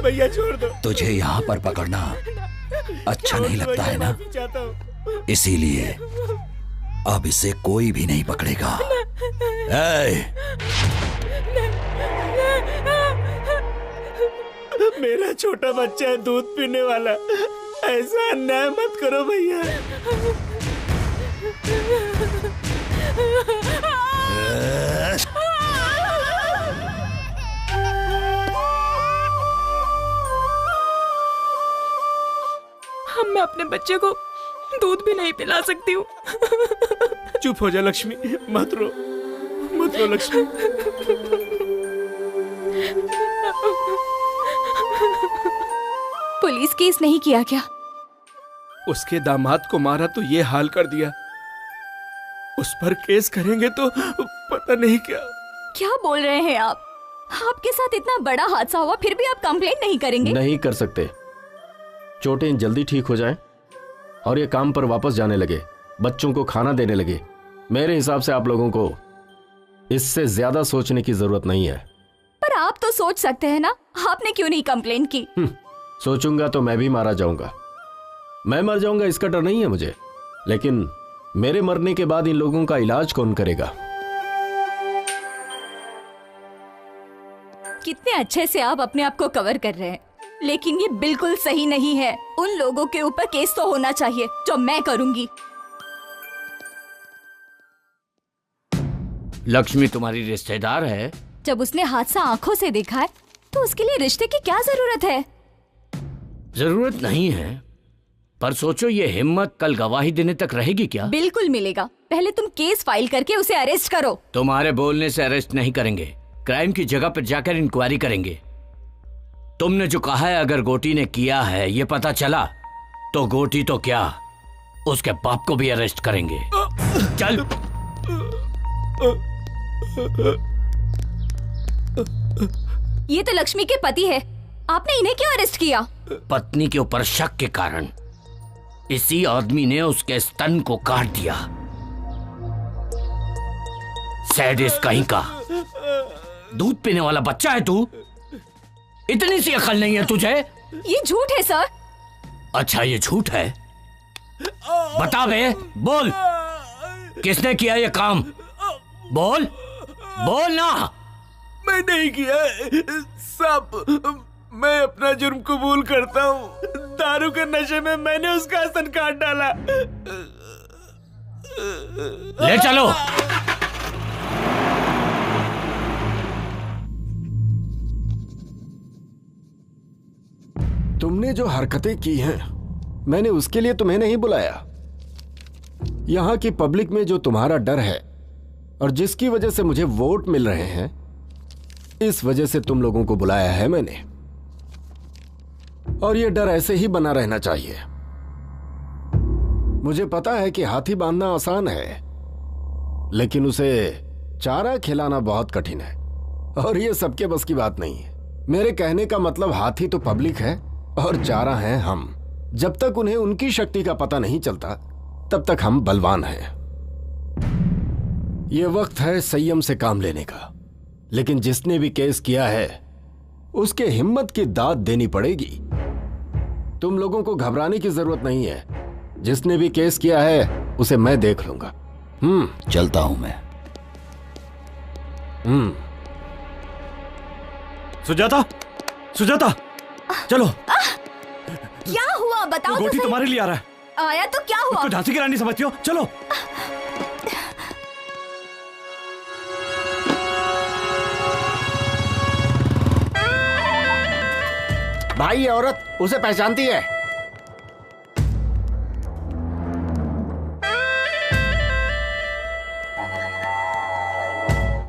भैया छोड़ दो। तुझे यहाँ पर पकड़ना अच्छा नहीं लगता है ना? इसीलिए अब इसे कोई भी नहीं पकड़ेगा। मेरा छोटा बच्चा है, दूध पीने वाला, ऐसा अन्याय मत करो भैया। मैं अपने बच्चे को दूध भी नहीं पिला सकती हूँ। चुप हो जा लक्ष्मी, मत रो लक्ष्मी। पुलिस केस नहीं किया क्या? उसके दामाद को मारा तो ये हाल कर दिया, उस पर केस करेंगे तो पता नहीं क्या। क्या बोल रहे हैं आप? आपके साथ इतना बड़ा हादसा हुआ फिर भी आप कंप्लेंट नहीं करेंगे? नहीं कर सकते। चोटें जल्दी ठीक हो जाएं और ये काम पर वापस जाने लगे, बच्चों को खाना देने लगे। मेरे हिसाब से आप लोगों को इससे ज्यादा सोचने की जरूरत नहीं है। पर आप तो सोच सकते हैं ना, आपने क्यों नहीं कंप्लेंट की? सोचूंगा तो मैं भी मारा जाऊंगा। मैं मर जाऊंगा इसका डर नहीं है मुझे, लेकिन मेरे मरने के बाद इन लोगों का इलाज कौन करेगा? कितने अच्छे से आप अपने आप को कवर कर रहे हैं, लेकिन ये बिल्कुल सही नहीं है। उन लोगों के ऊपर केस तो होना चाहिए, जो मैं करूंगी। लक्ष्मी तुम्हारी रिश्तेदार है। जब उसने हादसा आंखों से देखा है तो उसके लिए रिश्ते की क्या जरूरत है? जरूरत नहीं है, पर सोचो ये हिम्मत कल गवाही देने तक रहेगी क्या? बिल्कुल मिलेगा। पहले तुम केस फाइल करके उसे अरेस्ट करो। तुम्हारे बोलने से अरेस्ट नहीं करेंगे, क्राइम की जगह पर जाकर इंक्वायरी करेंगे। तुमने जो कहा है अगर गोटी ने किया है ये पता चला तो गोटी तो क्या, उसके बाप को भी अरेस्ट करेंगे। चल। ये तो लक्ष्मी के पति है, आपने इन्हें क्यों अरेस्ट किया? पत्नी के ऊपर शक के कारण इसी आदमी ने उसके स्तन को काट दिया। सैडिस्ट कहीं का। दूध पीने वाला बच्चा है तू, इतनी सी अकल नहीं है तुझे? ये झूठ है सर। अच्छा ये झूठ है, बता बे, बोल किसने किया ये काम? बोल ना। मैं नहीं किया सब, मैं अपना जुर्म कबूल करता हूँ। दारू के नशे में मैंने उसका स्तन काट डाला। ले चलो। तुमने जो हरकतें की हैं, मैंने उसके लिए तुम्हें नहीं बुलाया। यहां की पब्लिक में जो तुम्हारा डर है और जिसकी वजह से मुझे वोट मिल रहे हैं, इस वजह से तुम लोगों को बुलाया है मैंने। और ये डर ऐसे ही बना रहना चाहिए। मुझे पता है कि हाथी बांधना आसान है, लेकिन उसे चारा खिलाना बहुत कठिन है, और ये सबके बस की बात नहीं है। मेरे कहने का मतलब हाथी तो पब्लिक है और चारा हैं हम। जब तक उन्हें उनकी शक्ति का पता नहीं चलता तब तक हम बलवान हैं। ये वक्त है संयम से काम लेने का, लेकिन जिसने भी केस किया है उसके हिम्मत की दाद देनी पड़ेगी। तुम लोगों को घबराने की जरूरत नहीं है। जिसने भी केस किया है उसे मैं देख लूंगा। चलता हूं मैं। सुजाता, सुजाता, चलो। क्या हुआ बताओ तो गोटी सही। तुम्हारे लिए आ रहा है। आया तो क्या हुआ? उसको झांसी की रानी समझती हो? चलो। भाई ये औरत उसे पहचानती है।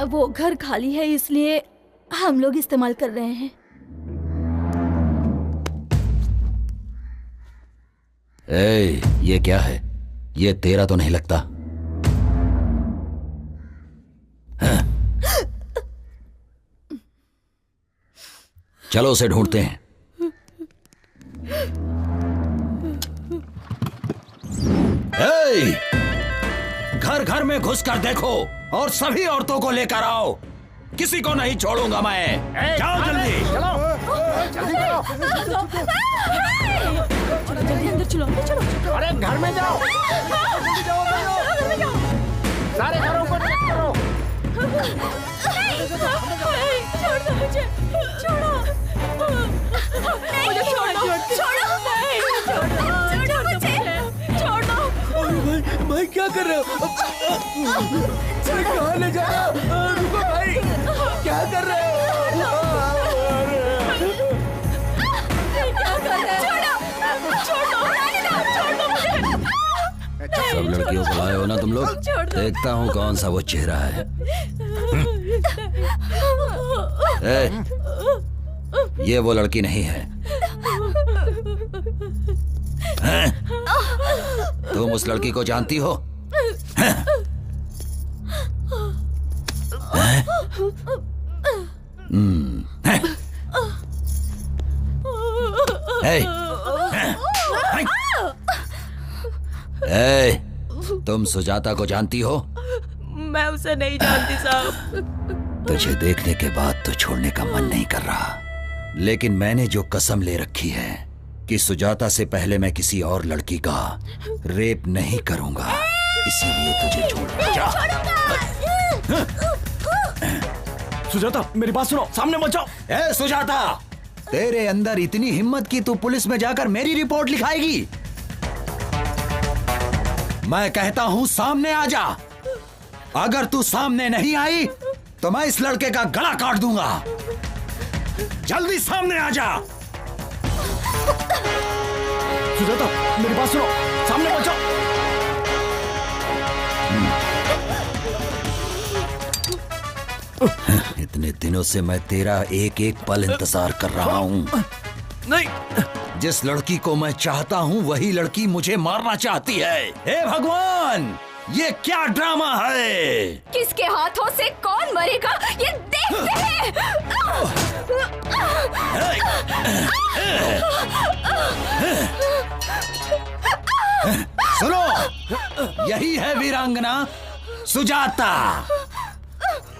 वो घर खाली है इसलिए हम लोग इस्तेमाल कर रहे हैं। ये क्या है? ये तेरा तो नहीं लगता। हाँ? चलो उसे ढूंढते हैं। घर घर में घुस कर देखो और सभी औरतों को लेकर आओ। किसी को नहीं छोड़ूंगा मैं। जाओ जल्दी। जल्दी अंदर चलो, अंदर चलो। अरे घर में जाओ, सारे घरों को चेक करो। छोड़ दो मुझे, छोड़ो मुझे, छोड़ो मुझे, छोड़ो। भाई क्या कर रहे हो? कहाँ ले जा रहे हो? रुको भाई, क्या कर रहे हो? सब लड़कियों को लाए हो ना तुम लोग? देखता हूँ कौन सा वो चेहरा है। ये वो लड़की नहीं है। तुम उस लड़की को जानती हो? तुम सुजाता को जानती हो? मैं उसे नहीं जानती साहब। तुझे देखने के बाद तो छोड़ने का मन नहीं कर रहा, लेकिन मैंने जो कसम ले रखी है कि सुजाता से पहले मैं किसी और लड़की का रेप नहीं करूंगा, इसीलिए तुझे छोड़ जा। सुजाता मेरी बात सुनो, सामने मत जाओ। ए सुजाता, तेरे अंदर इतनी हिम्मत कि तू पुलिस में जाकर मेरी रिपोर्ट लिखाएगी? मैं कहता हूं सामने आ जा। अगर तू सामने नहीं आई तो मैं इस लड़के का गला काट दूंगा। जल्दी सामने आ जा। सुजाता मेरी बात सुनो, सामने मत जाओ। इतने दिनों से मैं तेरा एक एक पल इंतजार कर रहा हूं। नहीं, जिस लड़की को मैं चाहता हूं वही लड़की मुझे मारना चाहती है। हे भगवान, ये क्या ड्रामा है? किसके हाथों से कौन मरेगा ये देखते हैं। सुनो, यही है वीरांगना सुजाता,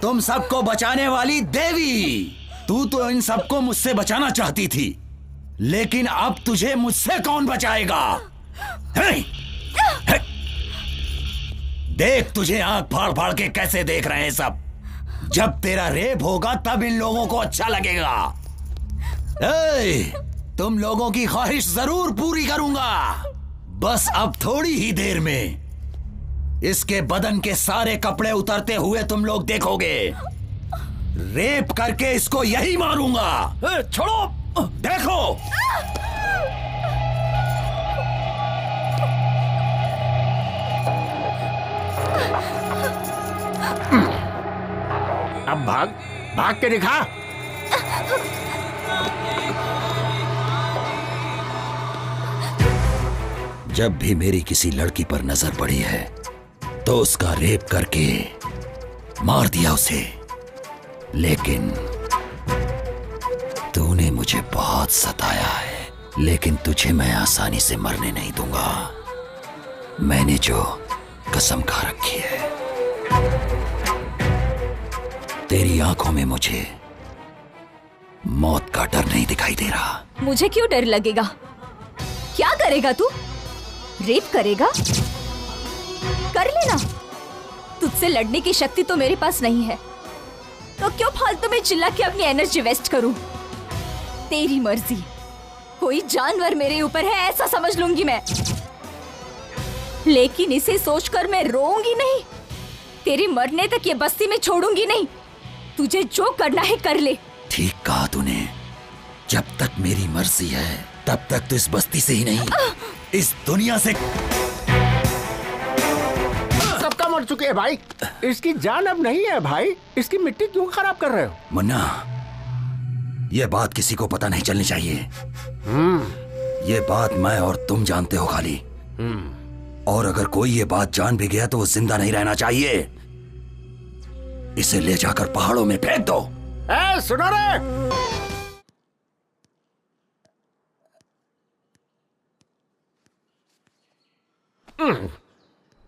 तुम सबको बचाने वाली देवी। तू तो इन सबको मुझसे बचाना चाहती थी, लेकिन अब तुझे मुझसे कौन बचाएगा? देख तुझे आंख फाड़ फाड़ के कैसे देख रहे हैं सब। जब तेरा रेप होगा तब इन लोगों को अच्छा लगेगा। तुम लोगों की ख्वाहिश जरूर पूरी करूंगा। बस अब थोड़ी ही देर में इसके बदन के सारे कपड़े उतरते हुए तुम लोग देखोगे। रेप करके इसको यही मारूंगा। छोड़ो, देखो। अब भाग, भाग के दिखा। जब भी मेरी किसी लड़की पर नजर पड़ी है तो उसका रेप करके मार दिया उसे, लेकिन तूने मुझे बहुत सताया है। लेकिन तुझे मैं आसानी से मरने नहीं दूंगा। मैंने जो कसम खा रखी है। तेरी आंखों में मुझे मौत का डर नहीं दिखाई दे रहा। मुझे क्यों डर लगेगा? क्या करेगा तू? रेप करेगा? कर लेना। तुझसे लड़ने की शक्ति तो मेरे पास नहीं है, तो क्यों फालतू में चिल्ला के अपनी एनर्जी वेस्ट करूं? तेरी मर्जी। कोई जानवर मेरे ऊपर है ऐसा समझ लूंगी मैं, लेकिन इसे सोचकर मैं रोऊंगी नहीं। तेरे मरने तक ये बस्ती में छोड़ूंगी नहीं। तुझे जो करना है कर ले। ठीक कहा तूने। जब तक मेरी मर्जी है तब तक तो इस बस्ती से ही नहीं, इस दुनिया से। सबका मर चुके हैं भाई। इसकी जान अब नहीं है भाई। इसकी मिट्टी क्यों खराब कर रहे हो? मुन्ना, ये बात किसी को पता नहीं चलनी चाहिए। ये बात मैं और तुम जानते हो खाली। और अगर कोई ये बात जान भी गया तो वो जिंदा नहीं रहना चाहिए। इसे ले जाकर पहाड़ों में फेंक दो। सुनो रे,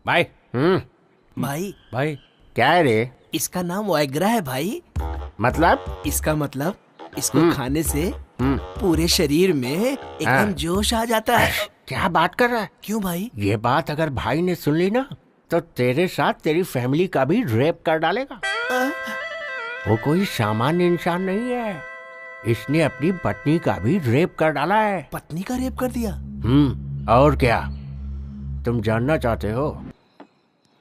भाई भाई भाई क्या है रे? इसका नाम वाइग्रा है भाई। मतलब? इसका मतलब इसको खाने से पूरे शरीर में एकदम जोश आ जाता है। क्या बात कर रहा है? क्यों भाई? ये बात अगर भाई ने सुन ली ना तो तेरे साथ तेरी फैमिली का भी रेप कर डालेगा। वो कोई सामान्य इंसान नहीं है, इसने अपनी पत्नी का भी रेप कर डाला है। पत्नी का रेप कर दिया? और क्या तुम जानना चाहते हो?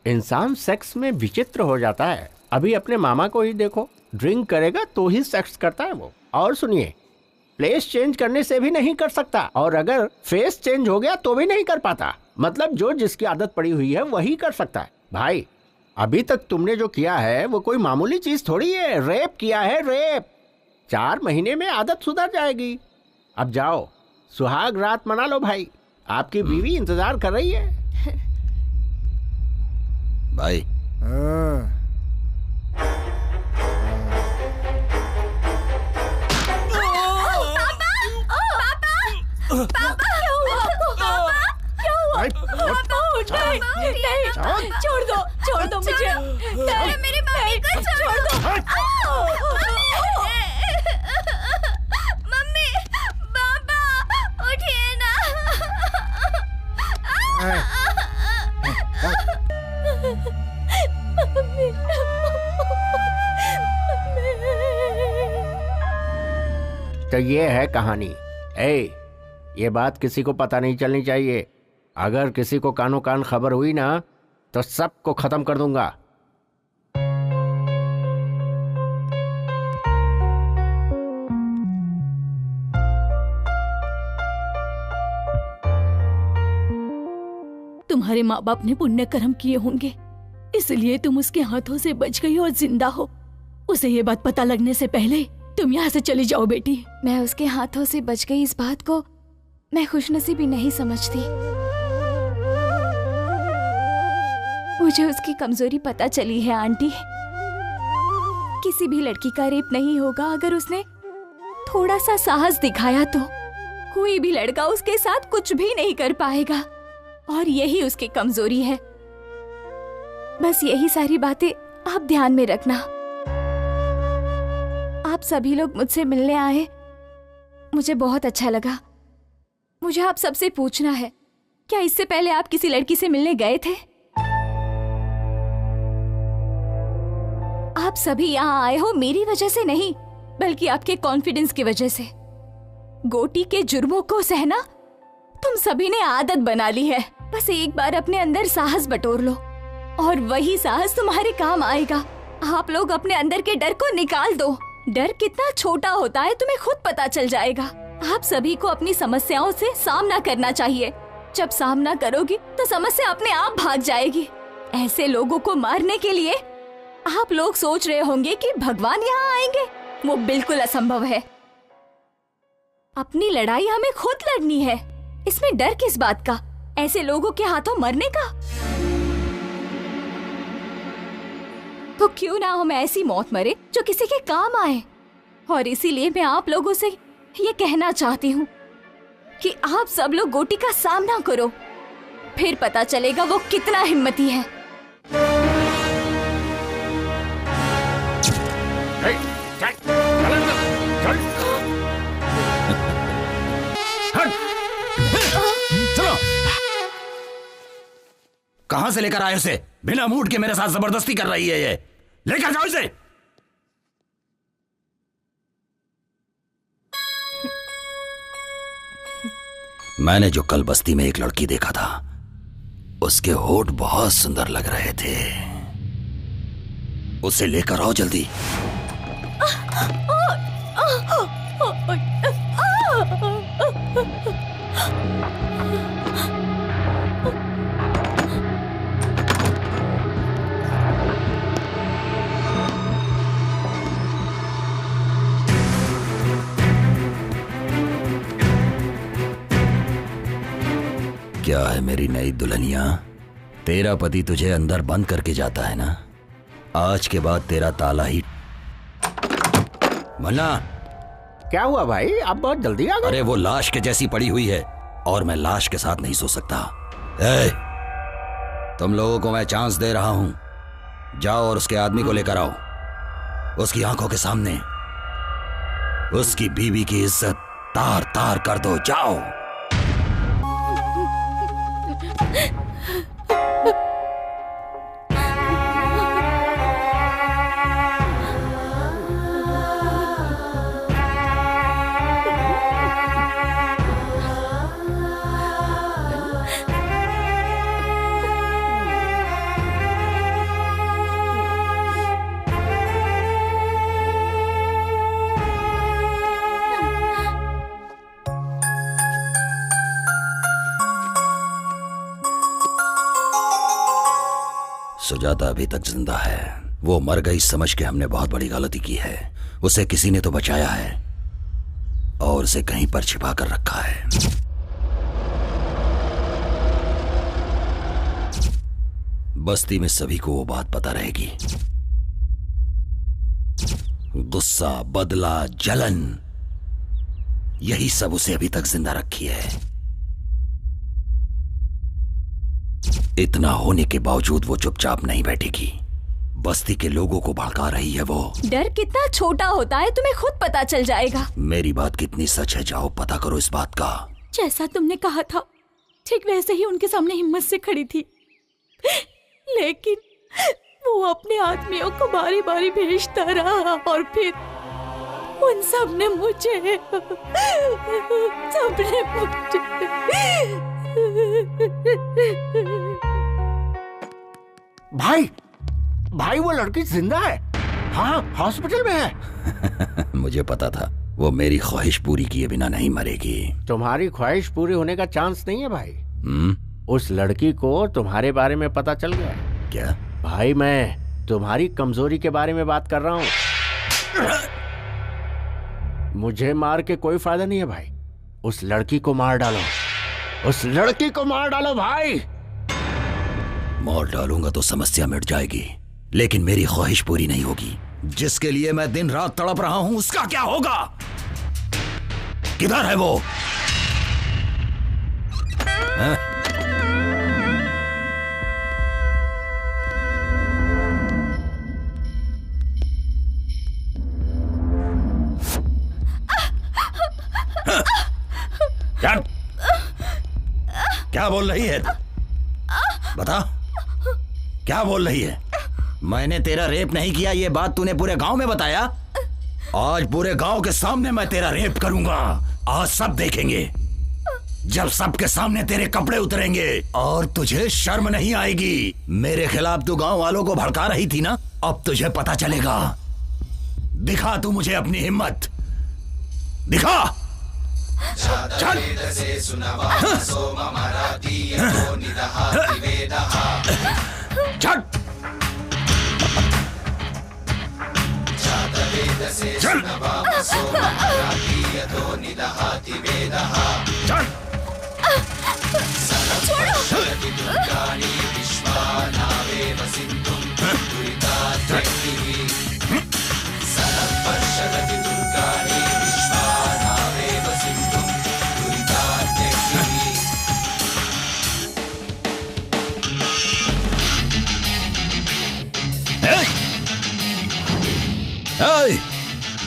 इंसान सेक्स में विचित्र हो जाता है। अभी अपने मामा को ही देखो, ड्रिंक करेगा तो ही सेक्स करता है वो। और सुनिए, प्लेस चेंज करने से भी नहीं कर सकता, और अगर फेस चेंज हो गया तो भी नहीं कर पाता। मतलब जो जिसकी आदत पड़ी हुई है वही कर सकता है। भाई अभी तक तुमने जो किया है वो कोई मामूली चीज थोड़ी है, रेप किया है, रेप। 4 महीने में आदत सुधर जाएगी। अब जाओ सुहाग रात मना लो भाई, आपकी बीवी इंतजार कर रही है। भाई छोड़ दो मुझे। मेरी मम्मी को छोड़ दो। मम्मी, पापा, उठिए ना। तो ये है कहानी। ये बात किसी को पता नहीं चलनी चाहिए। अगर किसी को कानो कान खबर हुई ना तो सबको खत्म कर दूंगा। तुम्हारे माँ बाप ने पुण्य कर्म किए होंगे, इसलिए तुम उसके हाथों से बच गई और जिंदा हो। उसे ये बात पता लगने से पहले तुम यहाँ से चली जाओ बेटी। मैं उसके हाथों से बच गई इस बात को मैं खुशनसीबी नहीं समझती। मुझे उसकी कमजोरी पता चली है आंटी। किसी भी लड़की का रेप नहीं होगा अगर उसने थोड़ा सा साहस दिखाया तो। कोई भी लड़का उसके साथ कुछ भी नहीं कर पाएगा और यही उसकी कमजोरी है। बस यही सारी बातें आप ध्यान में रखना। आप सभी लोग मुझसे मिलने आए, मुझे बहुत अच्छा लगा। मुझे आप सबसे पूछना है, क्या इससे पहले आप किसी लड़की से मिलने गए थे? आप सभी यहाँ आए हो मेरी वजह से नहीं, बल्कि आपके कॉन्फिडेंस की वजह से। गोटी के जुर्मों को सहना तुम सभी ने आदत बना ली है। बस एक बार अपने अंदर साहस बटोर लो और वही साहस तुम्हारे काम आएगा। आप लोग अपने अंदर के डर को निकाल दो। डर कितना छोटा होता है तुम्हें खुद पता चल जाएगा। आप सभी को अपनी समस्याओं से सामना करना चाहिए। जब सामना करोगी तो समस्या अपने आप भाग जाएगी। ऐसे लोगों को मारने के लिए आप लोग सोच रहे होंगे कि भगवान यहाँ आएंगे, वो बिल्कुल असंभव है। अपनी लड़ाई हमें खुद लड़नी है, इसमें डर किस बात का? ऐसे लोगों के हाथों मरने का? तो क्यों ना हम ऐसी मौत मरे जो किसी के काम आए। और इसीलिए मैं आप लोगों से ये कहना चाहती हूँ कि आप सब लोग गोटी का सामना करो, फिर पता चलेगा वो कितना हिम्मती है। चलो, कहां से लेकर आए उसे? बिना मूड के मेरे साथ जबरदस्ती कर रही है ये। लेकर जाओ इसे। मैंने जो कल बस्ती में एक लड़की देखा था, उसके होठ बहुत सुंदर लग रहे थे। उसे लेकर आओ जल्दी। क्या है मेरी नई दुल्हनिया? तेरा पति तुझे अंदर बंद करके जाता है ना? आज के बाद तेरा ताला ही। मुन्ना, क्या हुआ भाई? आप बहुत जल्दी आ गए। अरे वो लाश के जैसी पड़ी हुई है और मैं लाश के साथ नहीं सो सकता। तुम लोगों को मैं चांस दे रहा हूं। जाओ और उसके आदमी को लेकर आओ। उसकी आंखों के सामने उसकी बीवी की इज्जत तार तार कर दो। जाओ। सुजाता अभी तक जिंदा है। वो मर गई समझ के हमने बहुत बड़ी गलती की है। उसे किसी ने तो बचाया है और उसे कहीं पर छिपा कर रखा है। बस्ती में सभी को वो बात पता रहेगी। गुस्सा, बदला, जलन, यही सब उसे अभी तक जिंदा रखी है। इतना होने के बावजूद वो चुपचाप नहीं बैठेगी। बस्ती के लोगों को भड़का रही है वो। डर कितना छोटा होता है तुम्हें खुद पता चल जाएगा। मेरी बात कितनी सच है, जाओ पता करो इस बात का। जैसा तुमने कहा था ठीक वैसे ही उनके सामने हिम्मत से खड़ी थी, लेकिन वो अपने आदमियों को बारी बारी भेजता रहा और फिर उन सब ने मुझे भाई वो लड़की जिंदा है। हाँ, हॉस्पिटल में है। मुझे पता था वो मेरी ख्वाहिश पूरी किए बिना नहीं मरेगी। तुम्हारी ख्वाहिश पूरी होने का चांस नहीं है भाई। उस लड़की को तुम्हारे बारे में पता चल गया। क्या? भाई मैं तुम्हारी कमजोरी के बारे में बात कर रहा हूँ। मुझे मार के कोई फायदा नहीं है भाई। उस लड़की को मार डालो, उस लड़की को मार डालो भाई। मार डालूंगा तो समस्या मिट जाएगी, लेकिन मेरी ख्वाहिश पूरी नहीं होगी। जिसके लिए मैं दिन रात तड़प रहा हूं उसका क्या होगा? किधर है वो? है? क्या बोल रही है? बता, क्या बोल रही है? मैंने तेरा रेप नहीं किया, ये बात तूने पूरे गांव में बताया। आज पूरे गांव के सामने मैं तेरा रेप करूंगा। आज सब देखेंगे जब सबके सामने तेरे कपड़े उतरेंगे और तुझे शर्म नहीं आएगी। मेरे खिलाफ तू गांव वालों को भड़का रही थी ना, अब तुझे पता चलेगा। दिखा तू मुझे अपनी हिम्मत, दिखा। चल। चल। चल।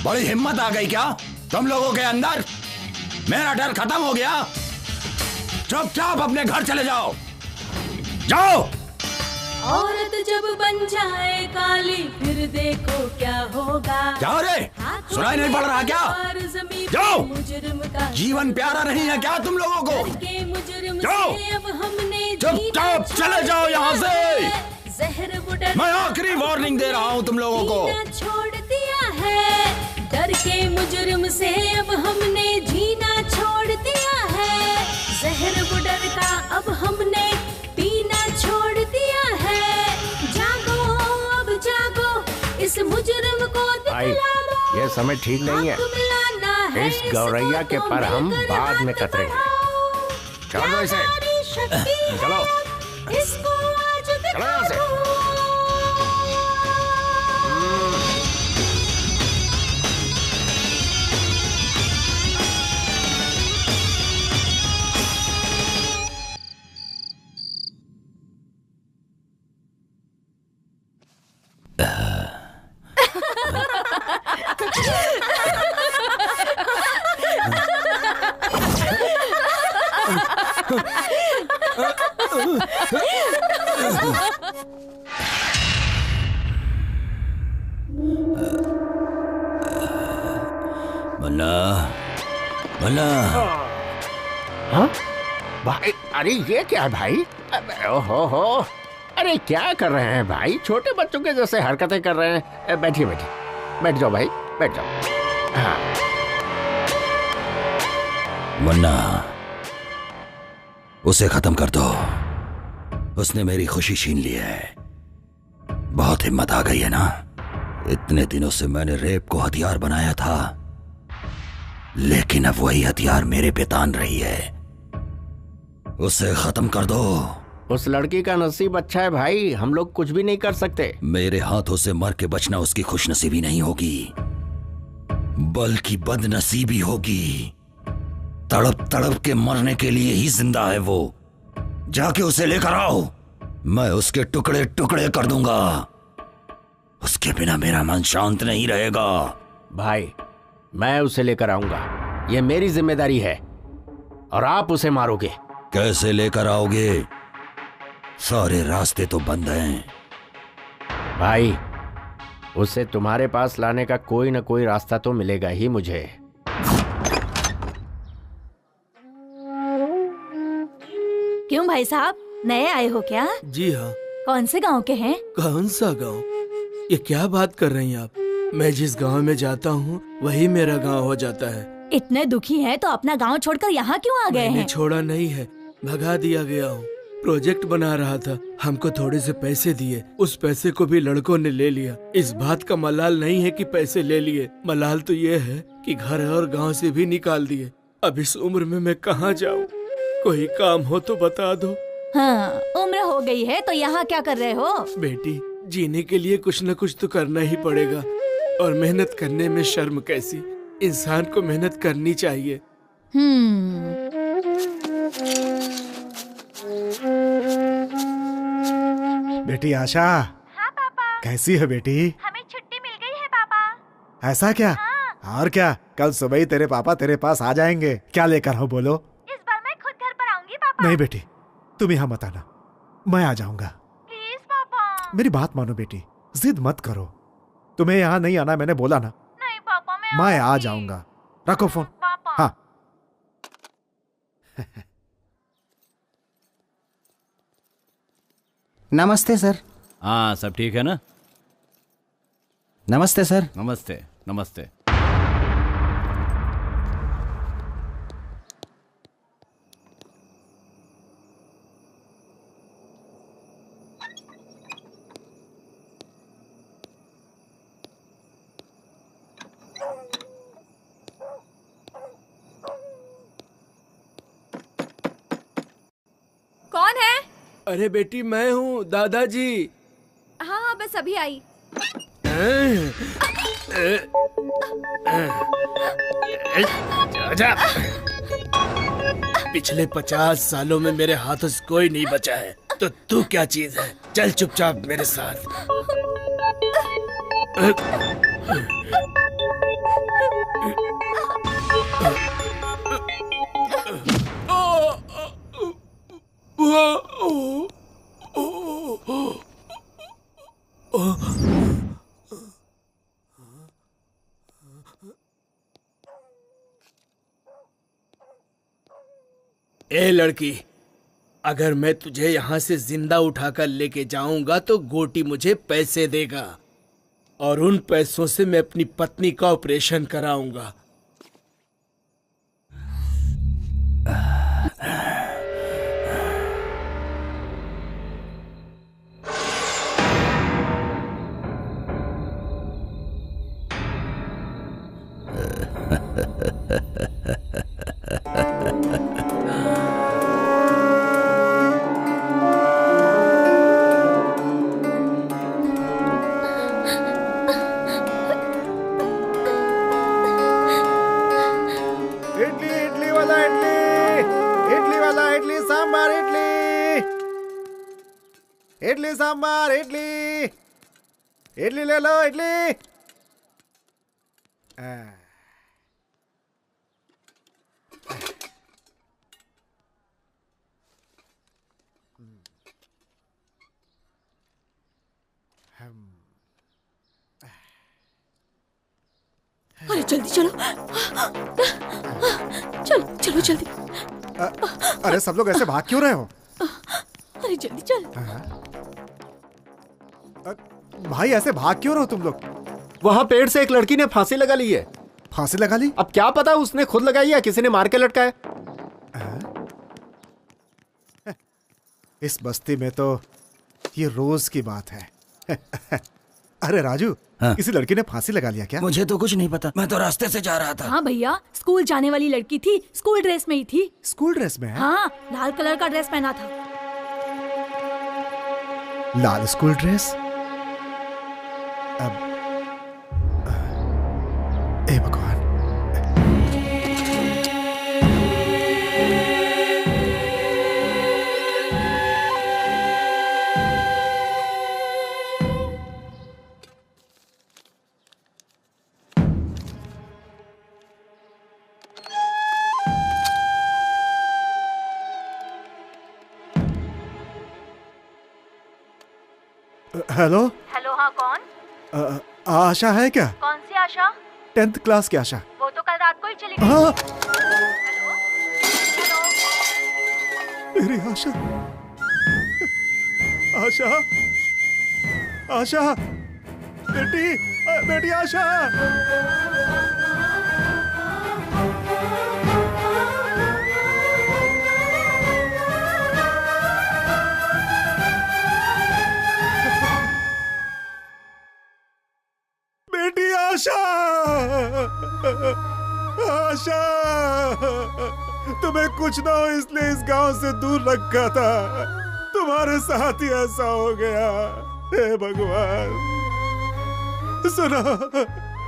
बड़ी हिम्मत आ गई क्या तुम लोगों के अंदर? मेरा डर खत्म हो गया। चुपचाप अपने घर चले जाओ, जाओ। औरत जब बन जाए काली फिर देखो क्या होगा। क्या रे, सुनाई नहीं पड़ रहा क्या? जाओ। जीवन प्यारा नहीं है क्या तुम लोगों को? जाओ, चुपचाप चले जाओ यहाँ से। मैं आखिरी वार्निंग दे रहा हूँ तुम लोगों को। छोड़ दिया है डर के मुजरिम से, अब हमने जीना छोड़ दिया है। जहर बुडर का अब हमने पीना छोड़ दिया है। जागो अब जागो, इस मुजरिम को दिखला दो। ये समय ठीक नहीं है। इस गौरैया के पर हम बाद में कतरेंगे। चलो इसे, चलो चलो यहाँ से। मुन्ना, मुन्ना। हाँ भाई, अरे ये क्या है भाई? ओहो, अरे क्या कर रहे हैं भाई? छोटे बच्चों के जैसे हरकतें कर रहे हैं। बैठिए बैठिए, बैठ जाओ भाई, बैठ जाओ। हाँ। मुन्ना, उसे खत्म कर दो। उसने मेरी खुशी छीन ली है। बहुत हिम्मत आ गई है ना? इतने दिनों से मैंने रेप को हथियार बनाया था, लेकिन अब वही हथियार मेरे पे तान रही है। उसे खत्म कर दो। उस लड़की का नसीब अच्छा है भाई, हम लोग कुछ भी नहीं कर सकते। मेरे हाथों से मर के बचना उसकी खुशनसीबी नहीं होगी, बल्कि बदनसीबी होगी। तड़प तड़प के मरने के लिए ही जिंदा है वो। जाके उसे लेकर आओ, मैं उसके टुकड़े टुकड़े कर दूंगा। उसके बिना मेरा मन शांत नहीं रहेगा। भाई, मैं उसे लेकर आऊंगा, ये मेरी जिम्मेदारी है। और आप उसे मारोगे। कैसे लेकर आओगे? सारे रास्ते तो बंद हैं। भाई, उसे तुम्हारे पास लाने का कोई ना कोई रास्ता तो मिलेगा ही मुझे। क्यों भाई साहब, नए आए हो क्या? जी हाँ। कौन से गांव के हैं? कौन सा गांव? ये क्या बात कर रही हैं आप? मैं जिस गांव में जाता हूँ वही मेरा गांव हो जाता है। इतने दुखी हैं तो अपना गांव छोड़कर यहाँ क्यों आ गए हैं? छोड़ा नहीं है, भगा दिया गया हूँ। प्रोजेक्ट बना रहा था, हमको थोड़े से पैसे दिए, उस पैसे को भी लड़कों ने ले लिया। इस बात का मलाल नहीं है कि पैसे ले लिए, मलाल तो ये है कि घर और गांव से भी निकाल दिए। अब इस उम्र में मैं कहाँ जाऊँ? कोई काम हो तो बता दो। हाँ, उम्र हो गई है तो यहाँ क्या कर रहे हो? बेटी, जीने के लिए कुछ न कुछ तो करना ही पड़ेगा, और मेहनत करने में शर्म कैसी? इंसान को मेहनत करनी चाहिए। बेटी आशा। हाँ पापा। कैसी है बेटी? हमें छुट्टी मिल गई है पापा। ऐसा क्या? हाँ। और क्या, कल सुबह ही तेरे पापा तेरे पास आ जाएंगे। क्या लेकर हो बोलो? इस बार मैं खुद घर पर आऊंगी पापा। नहीं बेटी, तुम यहाँ मत आना, मैं आ जाऊंगा। प्लीज पापा। मेरी बात मानो बेटी, जिद मत करो। तुम्हें यहाँ नहीं आना मैंने बोला ना। नहीं पापा, मैं आ जाऊंगा। रखो फोन। पापा। हाँ। नमस्ते सर। हाँ, सब ठीक है ना? नमस्ते सर। नमस्ते नमस्ते। कौन है? अरे बेटी, मैं हूँ, दादाजी। हाँ हाँ, बस अभी आई। पिछले 50 सालों में मेरे हाथों से कोई नहीं बचा है, तो तू क्या चीज है? चल चुपचाप मेरे साथ। ए लड़की, अगर मैं तुझे यहाँ से जिंदा उठाकर लेके जाऊंगा तो गोटी मुझे पैसे देगा, और उन पैसों से मैं अपनी पत्नी का ऑपरेशन कराऊंगा। इडली सांबार इडली। इडली ले लो, इडली। अरे जल्दी चलो, चलो चलो जल्दी। अरे सब लोग ऐसे भाग क्यों रहे हो? अरे जल्दी चल। भाई ऐसे भाग क्यों रहे हो तुम लोग? वहाँ पेड़ से एक लड़की ने फांसी लगा ली है। फांसी लगा ली? अब क्या पता उसने खुद लगाई या किसी ने मार के लटकाया। इस बस्ती में तो ये रोज की बात है। अरे राजू, हाँ? किसी लड़की ने फांसी लगा लिया क्या? मुझे तो कुछ नहीं पता, मैं तो रास्ते से जा रहा था। हाँ भैया, स्कूल जाने वाली लड़की थी, स्कूल ड्रेस में ही थी। स्कूल ड्रेस में है? हाँ, लाल कलर का ड्रेस पहना था। लाल स्कूल ड्रेस? अब ए भगवान। हेलो हेलो, हाँ कौन? आशा है क्या? कौन सी आशा? 10th क्लास की आशा। वो तो कल रात को ही चली गई। हाँ। हेलो, मेरी आशा, आशा, आशा, बेटी, बेटी आशा। बेटी आशा, आशा, तुम्हें कुछ ना हो इसलिए इस गांव से दूर रखा था, तुम्हारे साथ ही ऐसा हो गया। हे भगवान, सुनो,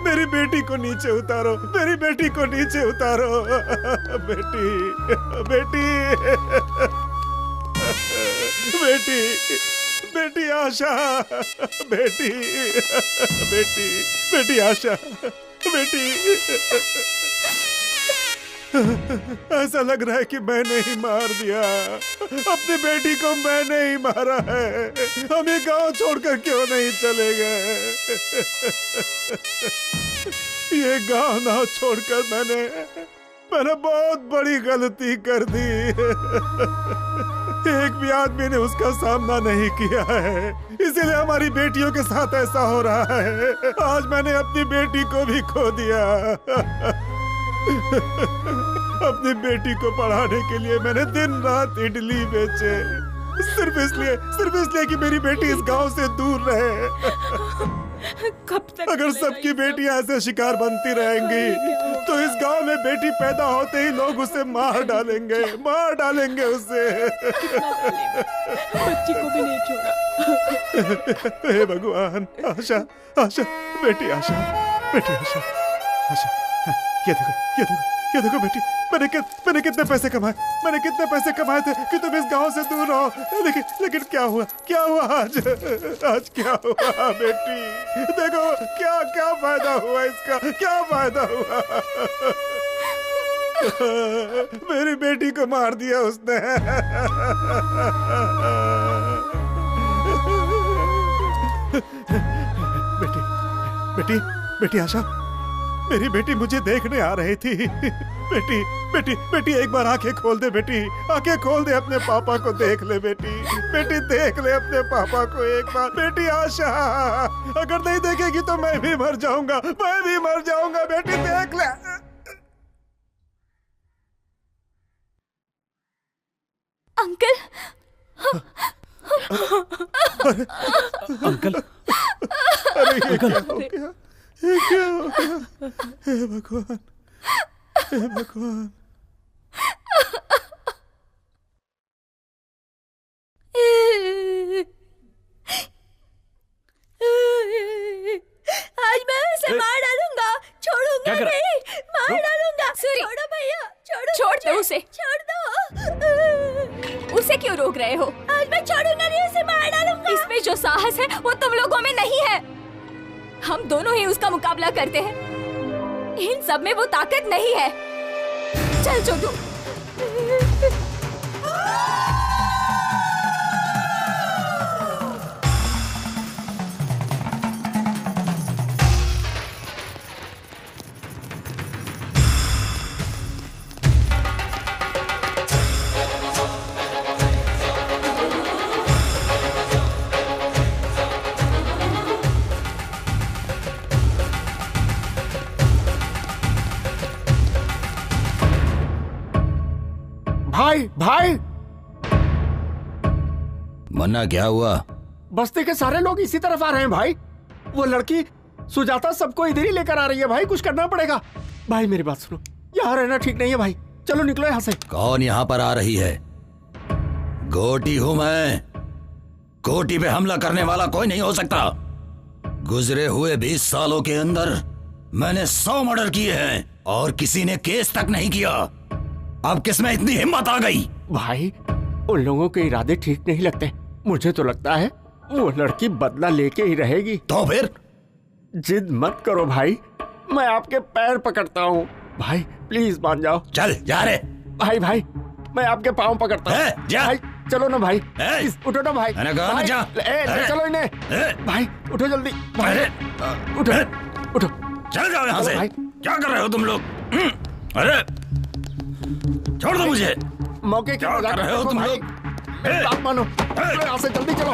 मेरी बेटी को नीचे उतारो, मेरी बेटी को नीचे उतारो। बेटी, बेटी, बेटी, बेटी आशा, बेटी, बेटी, बेटी आशा, बेटी। ऐसा लग रहा है कि मैंने ही मार दिया, अपनी बेटी को मैंने ही मारा है। हम ये गांव छोड़कर क्यों नहीं चले गए? ये गांव ना छोड़कर मैंने बहुत बड़ी गलती कर दी। एक भी आदमी ने उसका सामना नहीं किया है, इसीलिए हमारी बेटियों के साथ ऐसा हो रहा है। आज मैंने अपनी बेटी को भी खो दिया। अपनी बेटी को पढ़ाने के लिए मैंने दिन रात इडली बेचे, सिर्फ इसलिए कि मेरी बेटी इस गांव से दूर रहे। कब तक अगर सबकी बेटियां ऐसे शिकार बनती रहेंगी तो इस गांव में बेटी पैदा होते ही लोग उसे मार डालेंगे उसे। बच्ची को भी नहीं छोड़ा। हे भगवान, आशा, आशा, बेटी आशा, बेटी आशा, आशा, ये देखो बेटी, मैंने कितने पैसे कमाए थे कि तुम इस गांव से दूर रहो। लेकिन क्या हुआ आज क्या हुआ बेटी? देखो क्या फायदा हुआ इसका, क्या फायदा हुआ? मेरी बेटी को मार दिया उसने। बेटी आशा, मेरी बेटी मुझे देखने आ रही थी। बेटी एक बार आंखें खोल दे बेटी, आंखें खोल दे, अपने पापा को देख ले बेटी, देख ले अपने पापा को एक बार। बेटी आशा, अगर नहीं देखेगी तो मैं भी मर जाऊंगा, बेटी देख ले। अंकल, अंकल, अरे ये क्या हो गया? हे भगवान, हे भगवान। आज मैं उसे मार डालूंगा, छोड़ूंगा नहीं, मार डालूंगा। छोड़ो भैया, छोड़ दो उसे, छोड़ दो। उसे क्यों रोक रहे हो? आज मैं छोड़ूंगा नहीं, उसे मार डालूंगा। इसमें जो साहस है वो तुम लोगों में नहीं है। हम दोनों ही उसका मुकाबला करते हैं। इन सब में वो ताकत नहीं है। चल छोटू। भाई भाई, मन्ना क्या हुआ? बस्ती के सारे लोग इसी तरफ आ रहे हैं भाई। वो लड़की सुजाता सबको इधर ही लेकर आ रही है भाई, कुछ करना पड़ेगा। भाई मेरी बात सुनो, यहाँ रहना ठीक नहीं है भाई, चलो निकलो यहाँ से। कौन यहाँ पर आ रही है? गोटी हूं मैं। गोटी पे हमला करने वाला कोई नहीं हो सकता। गुजरे हुए 20 सालों के अंदर मैंने 100 मर्डर किए हैं और किसी ने केस तक नहीं किया। अब किसमें इतनी हिम्मत आ गई? भाई उन लोगों के इरादे ठीक नहीं लगते। मुझे तो लगता है वो लड़की बदला लेके ही रहेगी। तो फिर? जिद मत करो भाई, मैं आपके पैर पकड़ता हूँ भाई, प्लीज मान जाओ। चल जा रे। भाई भाई मैं आपके पाँव पकड़ता हूँ। जा। भाई चलो ना भाई, उठो ना भाई। मैंने कहा ना जा। ले चलो इन्हें। भाई उठो जल्दी। भाई उठो उठो। चल जाओ यहाँ से। क्या कर रहे हो तुम लोग? अरे छोड़ दो मुझे। मौके की क्या कर रहे हो तुम लोग? बात मानो, यहाँ से जल्दी चलो।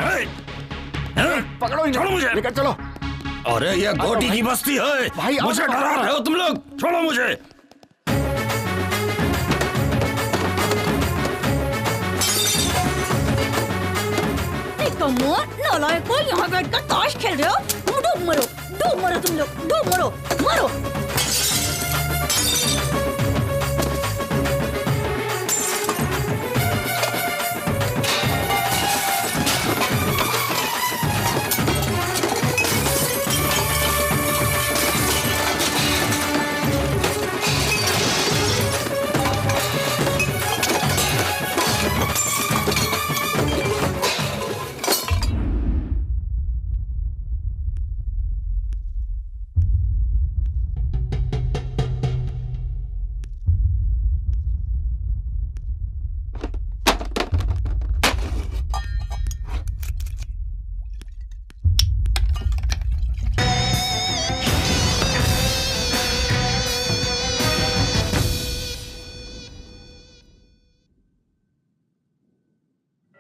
पकड़ो इन्हें, छोड़ो मुझे। लेकर चलो। अरे ये गोटी की बस्ती है भाई, मुझे डरा रहे हो तुम लोग। छोड़ो मुझे। नालायक को यहाँ बैठकर ताश खेल रहे हो। डूब मरो तुम लोग, डूब मरो।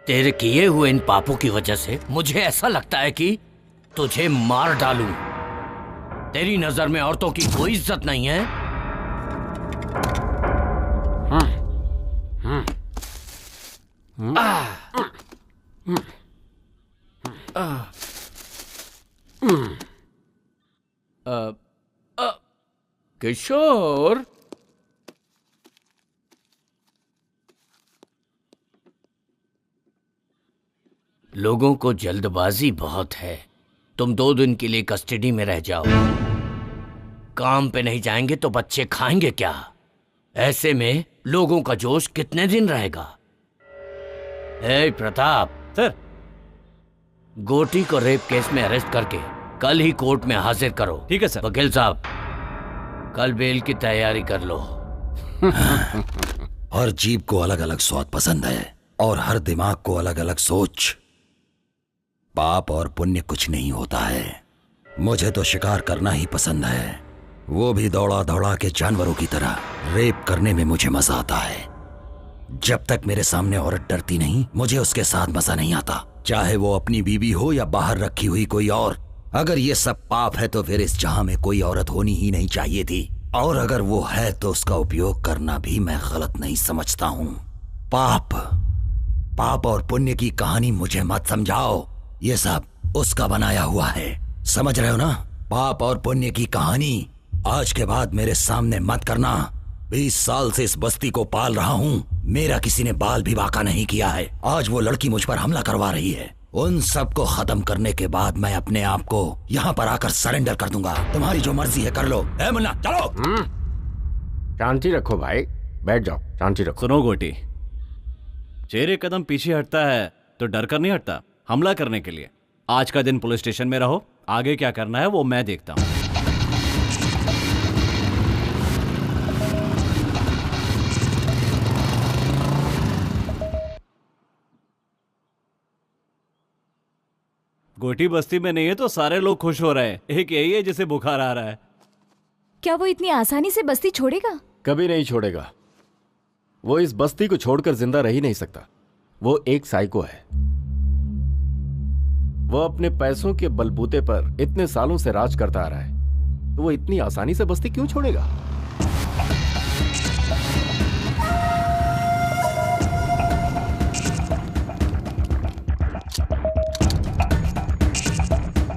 तेरे किए हुए इन पापों की वजह से मुझे ऐसा लगता है कि तुझे मार डालूं। तेरी नजर में औरतों की कोई इज्जत नहीं है। किशोर, लोगों को जल्दबाजी बहुत है। तुम 2 दिन के लिए कस्टडी में रह जाओ। काम पे नहीं जाएंगे तो बच्चे खाएंगे क्या? ऐसे में लोगों का जोश कितने दिन रहेगा? ए प्रताप सर, गोटी को रेप केस में अरेस्ट करके कल ही कोर्ट में हाजिर करो। ठीक है सर। वकील साहब, कल बेल की तैयारी कर लो। हर जीभ को अलग अलग स्वाद पसंद है और हर दिमाग को अलग अलग सोच। पाप और पुण्य कुछ नहीं होता है। मुझे तो शिकार करना ही पसंद है, वो भी दौड़ा दौड़ा के जानवरों की तरह। रेप करने में मुझे मजा आता है। जब तक मेरे सामने औरत डरती नहीं, मुझे उसके साथ मजा नहीं आता, चाहे वो अपनी बीवी हो या बाहर रखी हुई कोई और। अगर ये सब पाप है तो फिर इस जहां में कोई औरत होनी ही नहीं चाहिए थी, और अगर वो है तो उसका उपयोग करना भी मैं गलत नहीं समझता हूं। पाप और पुण्य की कहानी मुझे मत समझाओ, ये सब उसका बनाया हुआ है। समझ रहे हो ना? पाप और पुण्य की कहानी आज के बाद मेरे सामने मत करना। 20 साल से इस बस्ती को पाल रहा हूँ, मेरा किसी ने बाल भी बांका नहीं किया है। आज वो लड़की मुझ पर हमला करवा रही है। उन सब को खत्म करने के बाद मैं अपने आप को यहाँ पर आकर सरेंडर कर दूंगा। तुम्हारी जो मर्जी है कर लो। ए मुन्ना चलो। शांति रखो भाई, बैठ जाओ, शांति रखो। सुनो गोटी, शेर एक कदम पीछे हटता है तो डर कर नहीं हटता, हमला करने के लिए। आज का दिन पुलिस स्टेशन में रहो, आगे क्या करना है वो मैं देखता हूँ। गोटी बस्ती में नहीं है तो सारे लोग खुश हो रहे हैं। एक यही है जिसे बुखार आ रहा है। क्या वो इतनी आसानी से बस्ती छोड़ेगा? कभी नहीं छोड़ेगा। वो इस बस्ती को छोड़कर जिंदा रह ही नहीं सकता। वो एक साइको है। वो अपने पैसों के बलबूते पर इतने सालों से राज करता आ रहा है, तो वो इतनी आसानी से बस्ती क्यों छोड़ेगा?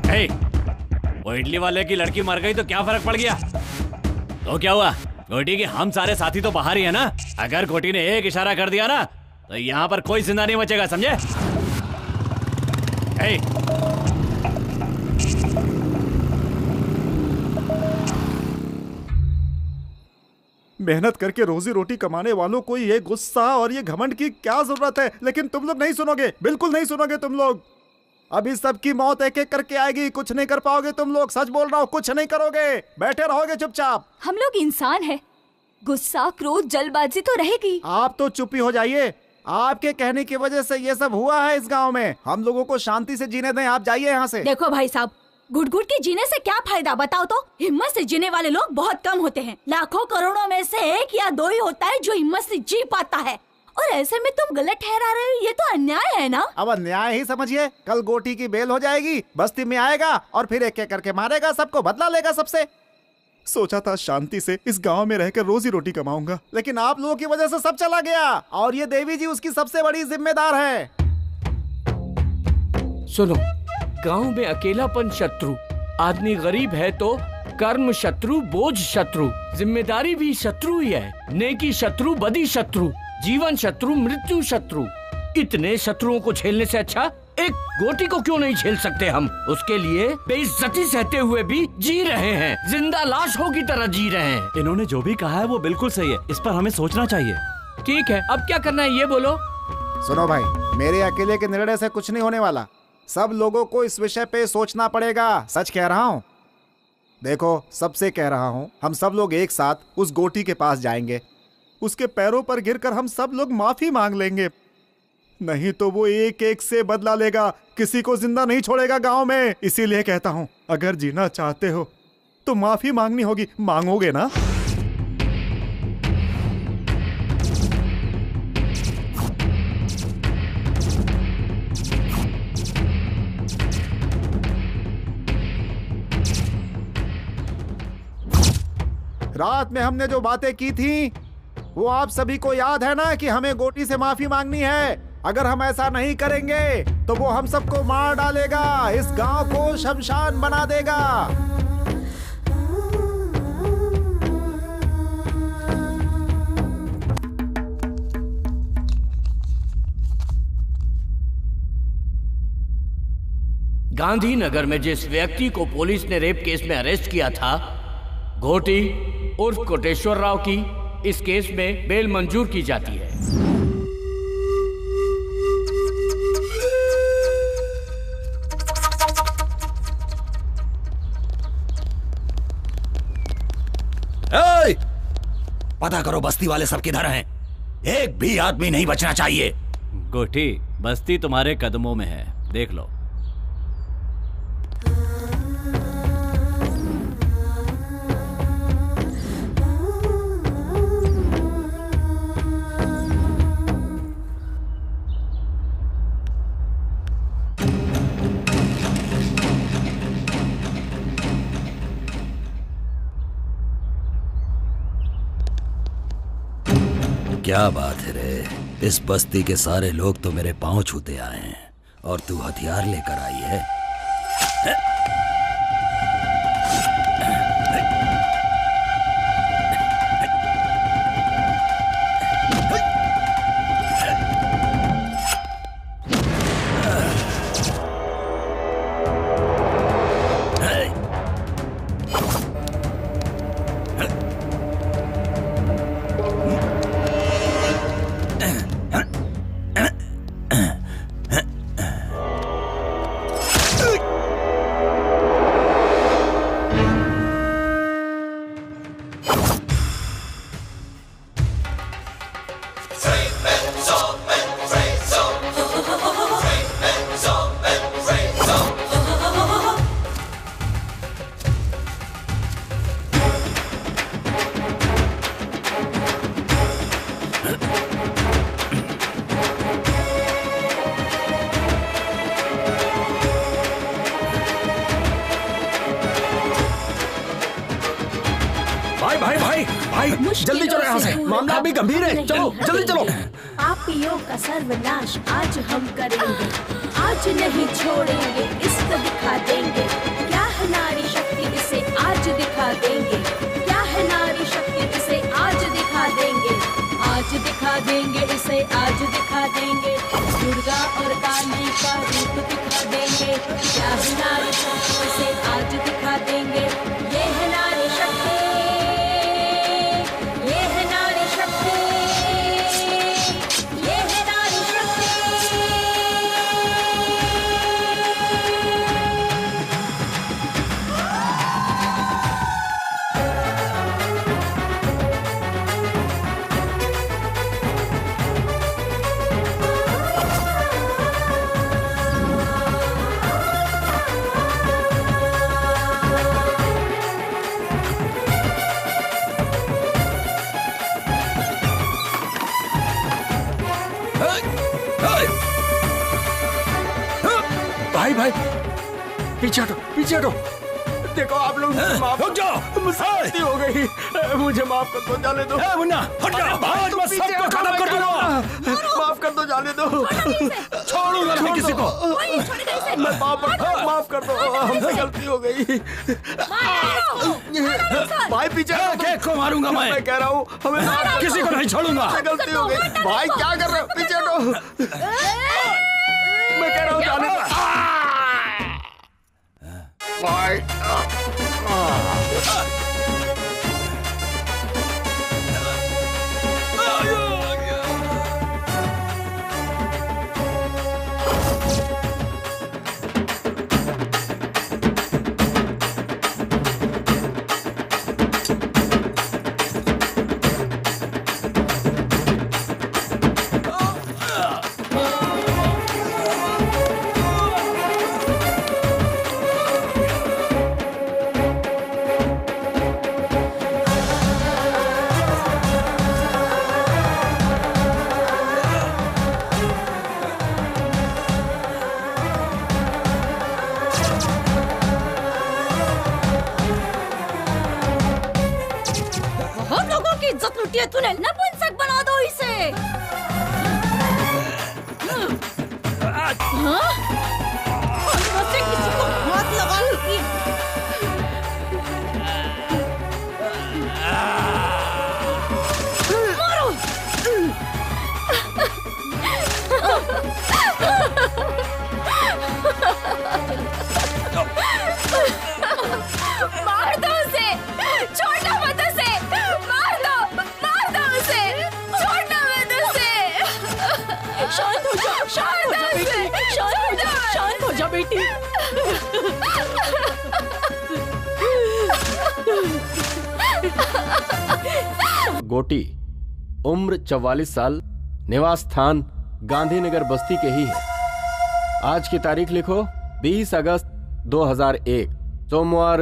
हे, वो इडली वाले की लड़की मर गई तो क्या फर्क पड़ गया? तो क्या हुआ? गोटी के हम सारे साथी तो बाहर ही है ना। अगर गोटी ने एक इशारा कर दिया ना तो यहाँ पर कोई जिंदा नहीं बचेगा, समझे? हे, मेहनत करके रोजी रोटी कमाने वालों को ये गुस्सा और ये घमंड की क्या जरूरत है? लेकिन तुम लोग नहीं सुनोगे, बिल्कुल नहीं सुनोगे तुम लोग। अभी सबकी मौत एक एक करके आएगी, कुछ नहीं कर पाओगे तुम लोग। सच बोल रहा हूँ, कुछ नहीं करोगे, बैठे रहोगे चुपचाप। हम लोग इंसान हैं, गुस्सा, क्रोध, जल्दबाजी तो रहेगी। आप तो चुप ही हो जाइए। आपके कहने की वजह से ये सब हुआ है इस गांव में। हम लोगों को शांति से जीने दें, आप जाइए यहाँ से। देखो भाई साहब, घुट घुट के जीने से क्या फायदा बताओ तो? हिम्मत से जीने वाले लोग बहुत कम होते हैं। लाखों करोड़ों में से एक या दो ही होता है जो हिम्मत से जी पाता है। और ऐसे में तुम गलत ठहरा रहे हो, ये तो अन्याय है ना? अब अन्याय ही समझिए। कल गोटी की बेल हो जाएगी, बस्ती में आएगा और फिर एक एक करके मारेगा सबको, बदला लेगा सबसे। सोचा था शांति से इस गांव में रहकर रोजी रोटी कमाऊंगा, लेकिन आप लोगों की वजह से सब चला गया। और ये देवी जी उसकी सबसे बड़ी जिम्मेदार है। सुनो, गांव में अकेलापन शत्रु, आदमी गरीब है तो कर्म शत्रु, बोझ शत्रु, जिम्मेदारी भी शत्रु ही है। नेकी शत्रु, बदी शत्रु, जीवन शत्रु, मृत्यु शत्रु। इतने शत्रुओं को झेलने से अच्छा एक गोटी को क्यों नहीं झेल सकते हम? उसके लिए बेइज्जती सहते हुए भी जी रहे हैं, जिंदा लाशों की तरह जी रहे हैं। इन्होंने जो भी कहा है वो बिल्कुल सही है, इस पर हमें सोचना चाहिए। ठीक है, अब क्या करना है ये बोलो। सुनो भाई, मेरे अकेले के निर्णय से कुछ नहीं होने वाला। सब लोगों को इस विषय पे सोचना पड़ेगा। सच कह रहा हूँ। देखो, सबसे कह रहा हूँ, हम सब लोग एक साथ उस गोटी के पास जाएंगे। उसके पैरों पर गिरकर हम सब लोग माफी मांग लेंगे। नहीं तो वो एक एक से बदला लेगा, किसी को जिंदा नहीं छोड़ेगा गांव में। इसीलिए कहता हूँ, अगर जीना चाहते हो तो माफी मांगनी होगी। मांगोगे ना? रात में हमने जो बातें की थी वो आप सभी को याद है ना, कि हमें गोटी से माफी मांगनी है। अगर हम ऐसा नहीं करेंगे तो वो हम सबको मार डालेगा, इस गांव को शमशान बना देगा। गांधीनगर में जिस व्यक्ति को पुलिस ने रेप केस में अरेस्ट किया था, घोटी उर्फ कोटेश्वर राव की इस केस में बेल मंजूर की जाती है। पता करो बस्ती वाले सब किधर हैं। एक भी आदमी नहीं बचना चाहिए। गोटी, बस्ती तुम्हारे कदमों में है, देख लो। क्या बात है रे, इस बस्ती के सारे लोग तो मेरे पांव छूते आए हैं और तू हथियार लेकर आई है। भाई भाई भाई भाई जल्दी चलो यहाँ से, मामला अभी गंभीर है। चलो जल्दी चलो। पापियों का सर्वनाश आज हम करेंगे, आज नहीं छोड़ेंगे, इसको दिखा देंगे क्या है नारी शक्ति, इसे आज दिखा देंगे क्या है नारी शक्ति, इसे आज दिखा देंगे, आज दिखा देंगे, इसे आज दिखा देंगे, दुर्गा और काली का रूप दिखा देंगे क्या है नारी शक्ति, इसे आज दिखा देंगे, ये है नारी शक्ति, ये है नारी शक्ति, ये है नारी शक्ति। भाई भाई पीछे हटो, पीछे हटो। देखो आप लोग माफ हो जाओ, मुझसे गलती हो गई, मुझे माफ कर दो, जाने दो। मुन्ना हट जाओ, आज मैं सबको खत्म कर दूंगा। माफ कर दो, जाने दो, छोड़ूंगा नहीं किसी को। मैं माफ कर दो, हमसे गलती हो गई। भाई पीछे केक को मारूंगा मैं कह रहा हूँ, हमें किसी को नहीं छोड़ूंगा। गलती हो गई भाई, क्या कर रहे हो, पीछे हटो। मैं कह रहा हूँ जाने दो भाई। इज्जत लुटी है तूने, नपुंसक बना दो इसे। हाँ? किसी को हाथ लगा लूंगी। मारो। मार दो उसे, छोड़ना मत उसे, मार दो उसे, छोड़ना मत उसे। शांत हो जा, शांत हो जा बेटी, शांत हो जा बेटी। गोटी उम्र 44 साल, निवास स्थान गांधीनगर बस्ती के ही है। आज की तारीख लिखो 20 अगस्त 2001 सोमवार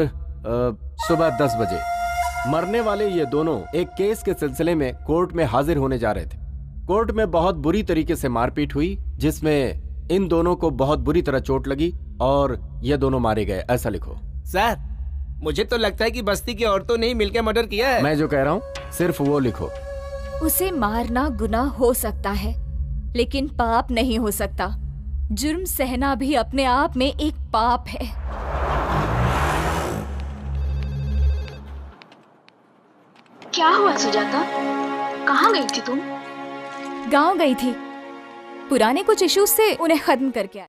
सुबह 10 बजे। मरने वाले ये दोनों एक केस के सिलसिले में कोर्ट में हाजिर होने जा रहे थे। कोर्ट में बहुत बुरी तरीके से मारपीट हुई, जिसमें इन दोनों को बहुत बुरी तरह चोट लगी और ये दोनों मारे गए। ऐसा लिखो। सर, मुझे तो लगता है कि बस्ती की औरतों ने ही मिलकर मर्डर किया है। मैं जो कह रहा हूँ सिर्फ वो लिखो। उसे मारना गुनाह हो सकता है, लेकिन पाप नहीं हो सकता। जुर्म सहना भी अपने आप में एक पाप है। क्या हुआ सुजाता, कहाँ गई थी तुम? गांव गई थी, पुराने कुछ इश्यूज से उन्हें खत्म करके आई।